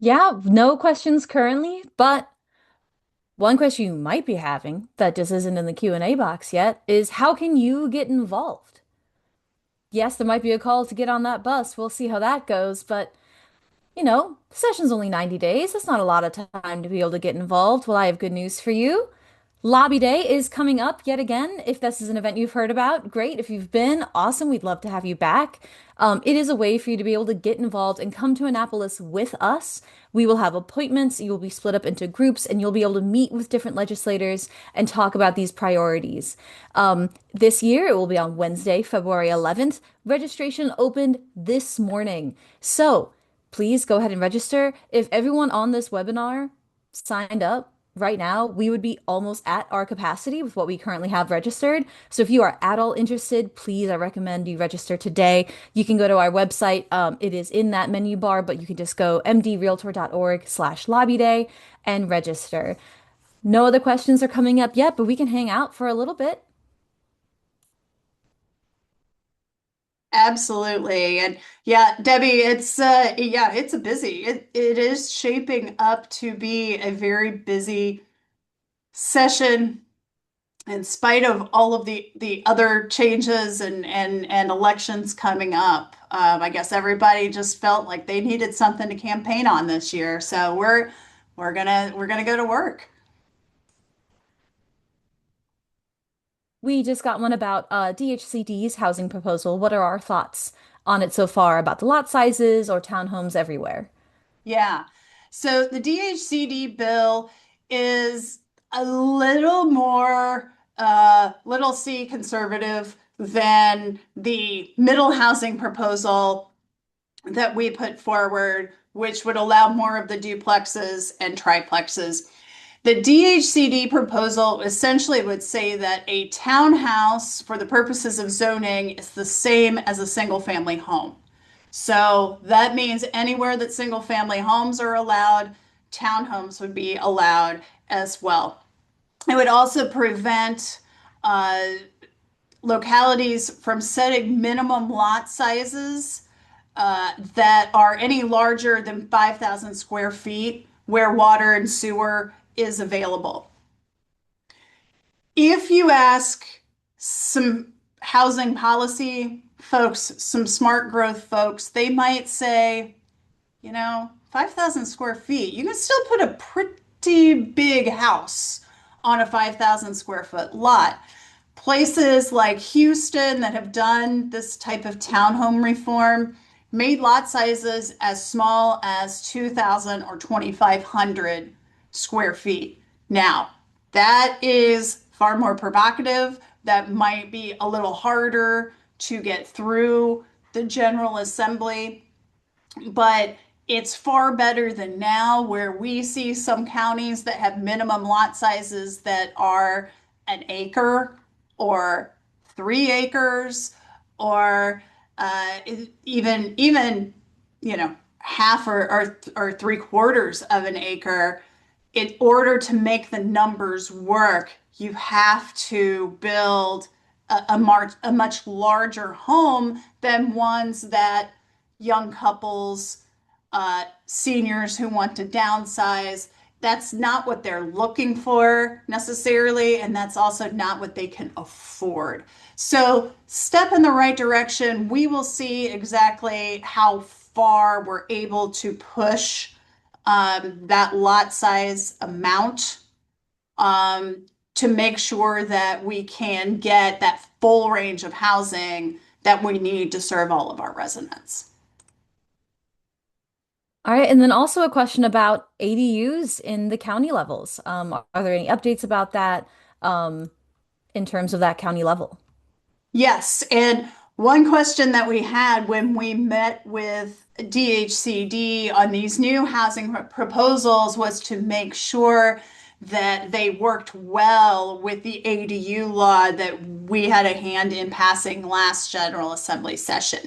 Speaker 2: Yeah, no questions currently, but one question you might be having that just isn't in the Q&A box yet is how can you get involved? Yes, there might be a call to get on that bus. We'll see how that goes, but the session's only 90 days. That's not a lot of time to be able to get involved. Well, I have good news for you. Lobby Day is coming up yet again. If this is an event you've heard about, great. If you've been, awesome. We'd love to have you back. It is a way for you to be able to get involved and come to Annapolis with us. We will have appointments. You will be split up into groups and you'll be able to meet with different legislators and talk about these priorities. This year, it will be on Wednesday, February 11th. Registration opened this morning. So please go ahead and register. If everyone on this webinar signed up right now, we would be almost at our capacity with what we currently have registered. So if you are at all interested, please, I recommend you register today. You can go to our website. It is in that menu bar, but you can just go mdrealtor.org/lobbyday and register. No other questions are coming up yet, but we can hang out for a little bit.
Speaker 3: Absolutely. And yeah, Debbie, it's it's a busy. It is shaping up to be a very busy session in spite of all of the other changes and elections coming up. I guess everybody just felt like they needed something to campaign on this year. So we're gonna go to work.
Speaker 2: We just got one about DHCD's housing proposal. What are our thoughts on it so far about the lot sizes or townhomes everywhere?
Speaker 3: Yeah. So the DHCD bill is a little more, little c conservative than the middle housing proposal that we put forward, which would allow more of the duplexes and triplexes. The DHCD proposal essentially would say that a townhouse, for the purposes of zoning, is the same as a single family home. So that means anywhere that single family homes are allowed, townhomes would be allowed as well. It would also prevent uh, localities from setting minimum lot sizes that are any larger than 5,000 square feet where water and sewer is available. If you ask some housing policy folks, some smart growth folks, they might say, 5,000 square feet, you can still put a pretty big house on a 5,000 square foot lot. Places like Houston that have done this type of townhome reform made lot sizes as small as 2,000 or 2,500 square feet. Now, that is far more provocative. That might be a little harder to get through the General Assembly, but it's far better than now, where we see some counties that have minimum lot sizes that are an acre or 3 acres, or even half or 3/4 of an acre. In order to make the numbers work, you have to build a much larger home than ones that young couples, seniors who want to downsize, that's not what they're looking for necessarily, and that's also not what they can afford. So, step in the right direction. We will see exactly how far we're able to push that lot size amount, to make sure that we can get that full range of housing that we need to serve all of our residents.
Speaker 2: All right, and then also a question about ADUs in the county levels. Are there any updates about that in terms of that county level?
Speaker 3: Yes, and one question that we had when we met with DHCD on these new housing proposals was to make sure that they worked well with the ADU law that we had a hand in passing last General Assembly session.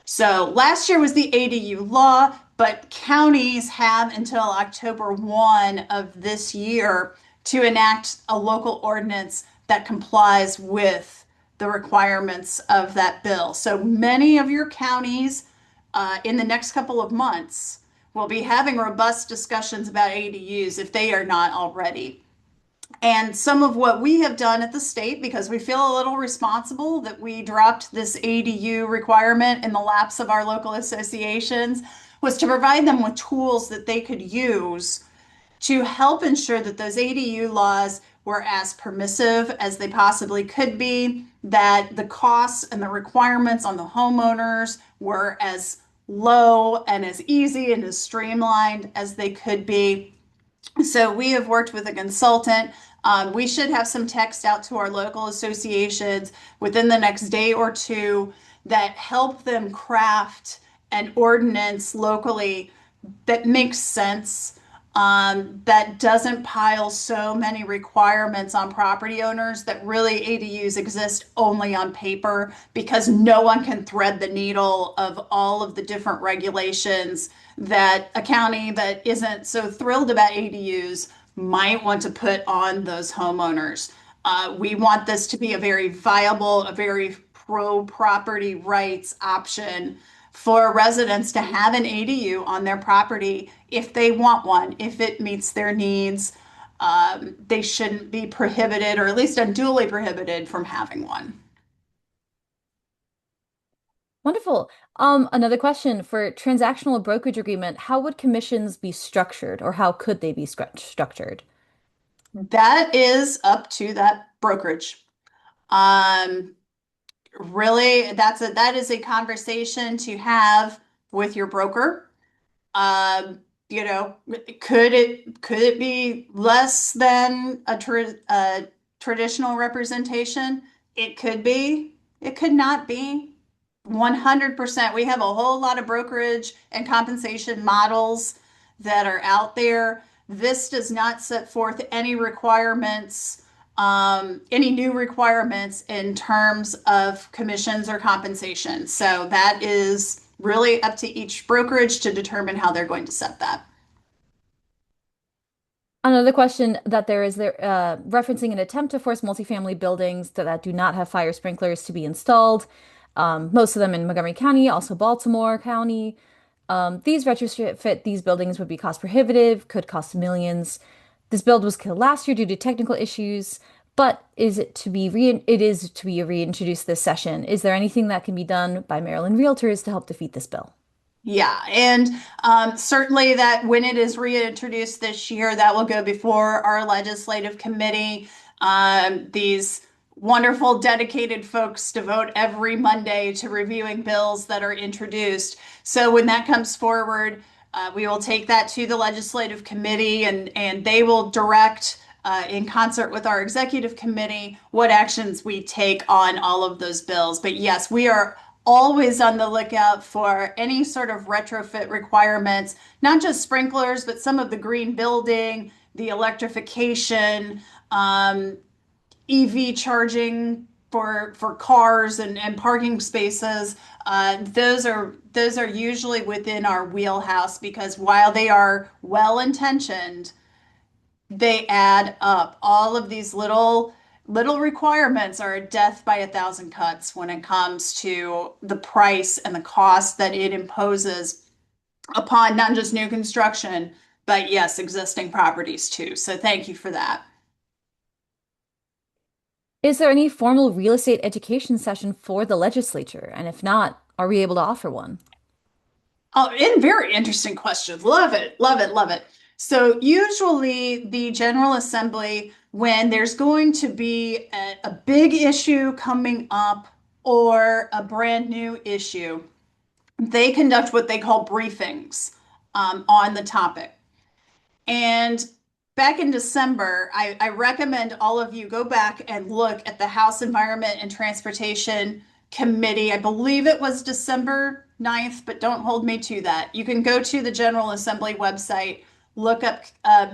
Speaker 3: So last year was the ADU law, but counties have until October 1 of this year to enact a local ordinance that complies with the requirements of that bill. So many of your counties in the next couple of months will be having robust discussions about ADUs if they are not already. And some of what we have done at the state, because we feel a little responsible that we dropped this ADU requirement in the laps of our local associations, was to provide them with tools that they could use to help ensure that those ADU laws were as permissive as they possibly could be, that the costs and the requirements on the homeowners were as low and as easy and as streamlined as they could be. So we have worked with a consultant. We should have some text out to our local associations within the next day or two that help them craft an ordinance locally that makes sense, that doesn't pile so many requirements on property owners that really ADUs exist only on paper because no one can thread the needle of all of the different regulations that a county that isn't so thrilled about ADUs might want to put on those homeowners. We want this to be a very viable, a very pro property rights option for residents to have an ADU on their property if they want one, if it meets their needs. They shouldn't be prohibited, or at least unduly prohibited, from having one.
Speaker 2: Wonderful. Another question for transactional brokerage agreement, how would commissions be structured or how could they be structured?
Speaker 3: That is up to that brokerage. Um, Really, that is a conversation to have with your broker. You know, could it be less than a traditional representation? It could be. It could not be. 100%. We have a whole lot of brokerage and compensation models that are out there. This does not set forth any new requirements in terms of commissions or compensation. So that is really up to each brokerage to determine how they're going to set that.
Speaker 2: Another question that there referencing an attempt to force multifamily buildings that do not have fire sprinklers to be installed. Most of them in Montgomery County, also Baltimore County. These retrofit these buildings would be cost prohibitive, could cost millions. This build was killed last year due to technical issues, but it is to be reintroduced this session. Is there anything that can be done by Maryland Realtors to help defeat this bill?
Speaker 3: Yeah, and certainly that when it is reintroduced this year, that will go before our legislative committee. These wonderful, dedicated folks devote every Monday to reviewing bills that are introduced. So when that comes forward, we will take that to the legislative committee and they will direct, in concert with our executive committee, what actions we take on all of those bills. But yes, we are always on the lookout for any sort of retrofit requirements, not just sprinklers, but some of the green building, the electrification, EV charging for cars and parking spaces. Those are usually within our wheelhouse because while they are well intentioned, they add up. All of these little requirements are a death by a thousand cuts when it comes to the price and the cost that it imposes upon not just new construction, but yes, existing properties too. So thank you for that.
Speaker 2: Is there any formal real estate education session for the legislature? And if not, are we able to offer one?
Speaker 3: Oh, and very interesting question. Love it, love it, love it. So usually the General Assembly, when there's going to be a big issue coming up or a brand new issue, they conduct what they call briefings on the topic. And back in December, I recommend all of you go back and look at the House Environment and Transportation Committee. I believe it was December 9th, but don't hold me to that. You can go to the General Assembly website, look up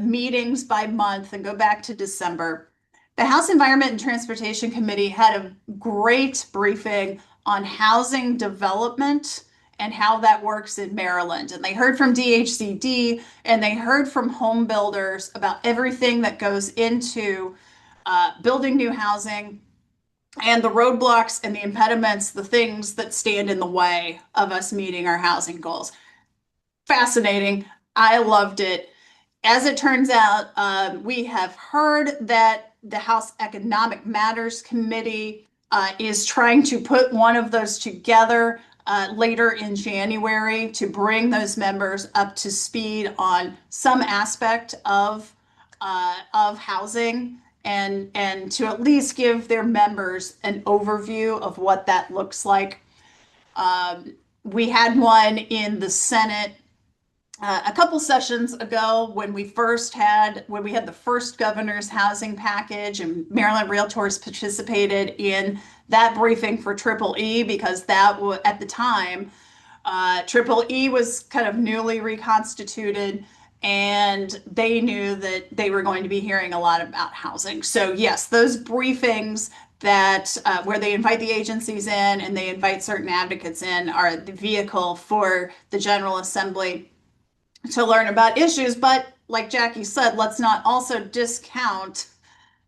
Speaker 3: meetings by month, and go back to December. The House Environment and Transportation Committee had a great briefing on housing development and how that works in Maryland. And they heard from DHCD and they heard from home builders about everything that goes into building new housing and the roadblocks and the impediments, the things that stand in the way of us meeting our housing goals. Fascinating. I loved it. As it turns out, we have heard that the House Economic Matters Committee is trying to put one of those together later in January to bring those members up to speed on some aspect of housing and to at least give their members an overview of what that looks like. We had one in the Senate a couple sessions ago when we had the first governor's housing package, and Maryland Realtors participated in that briefing for Triple E because that was at the time Triple E was kind of newly reconstituted and they knew that they were going to be hearing a lot about housing. So yes, those briefings that where they invite the agencies in and they invite certain advocates in are the vehicle for the General Assembly to learn about issues. But like Jackie said, let's not also discount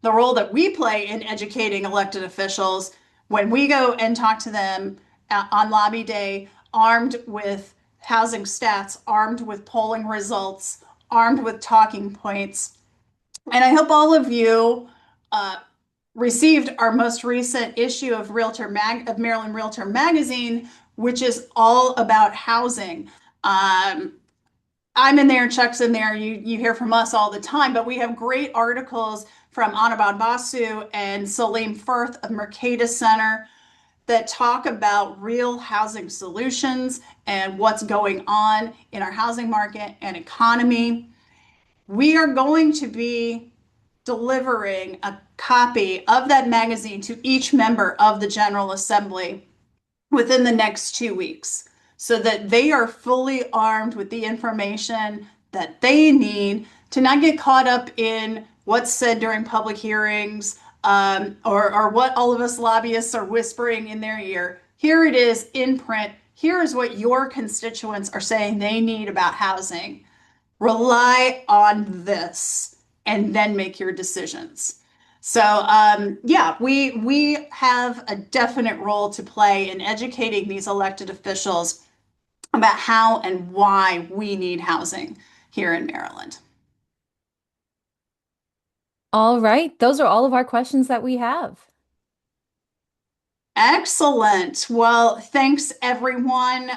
Speaker 3: the role that we play in educating elected officials when we go and talk to them on lobby day, armed with housing stats, armed with polling results, armed with talking points. And I hope all of you received our most recent issue of Maryland Realtor Magazine, which is all about housing. I'm in there, Chuck's in there. You hear from us all the time, but we have great articles from Anabad Basu and Salim Firth of Mercatus Center that talk about real housing solutions and what's going on in our housing market and economy. We are going to be delivering a copy of that magazine to each member of the General Assembly within the next 2 weeks so that they are fully armed with the information that they need to not get caught up in what's said during public hearings, or what all of us lobbyists are whispering in their ear. Here it is in print. Here is what your constituents are saying they need about housing. Rely on this and then make your decisions. So yeah, we have a definite role to play in educating these elected officials about how and why we need housing here in Maryland.
Speaker 2: All right, those are all of our questions that we have.
Speaker 3: Excellent. Well, thanks everyone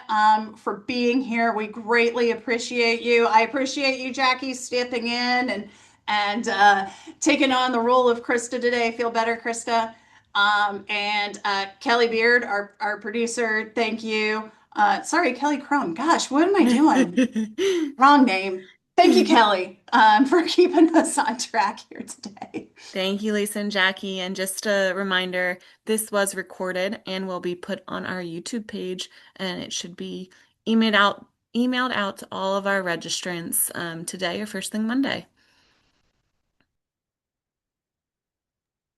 Speaker 3: for being here. We greatly appreciate you. I appreciate you, Jackie, stepping in and taking on the role of Krista today. Feel better, Krista. And Kelly Beard, our producer, thank you. Sorry, Kelly Crum. Gosh, what am I doing? Wrong name. Thank you, Kelly, for keeping us on track here today.
Speaker 1: Thank you, Lisa and Jackie. And just a reminder, this was recorded and will be put on our YouTube page, and it should be emailed out to all of our registrants today or first thing Monday.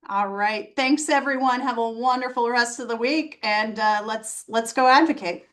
Speaker 3: All right. Thanks, everyone. Have a wonderful rest of the week, and let's go advocate.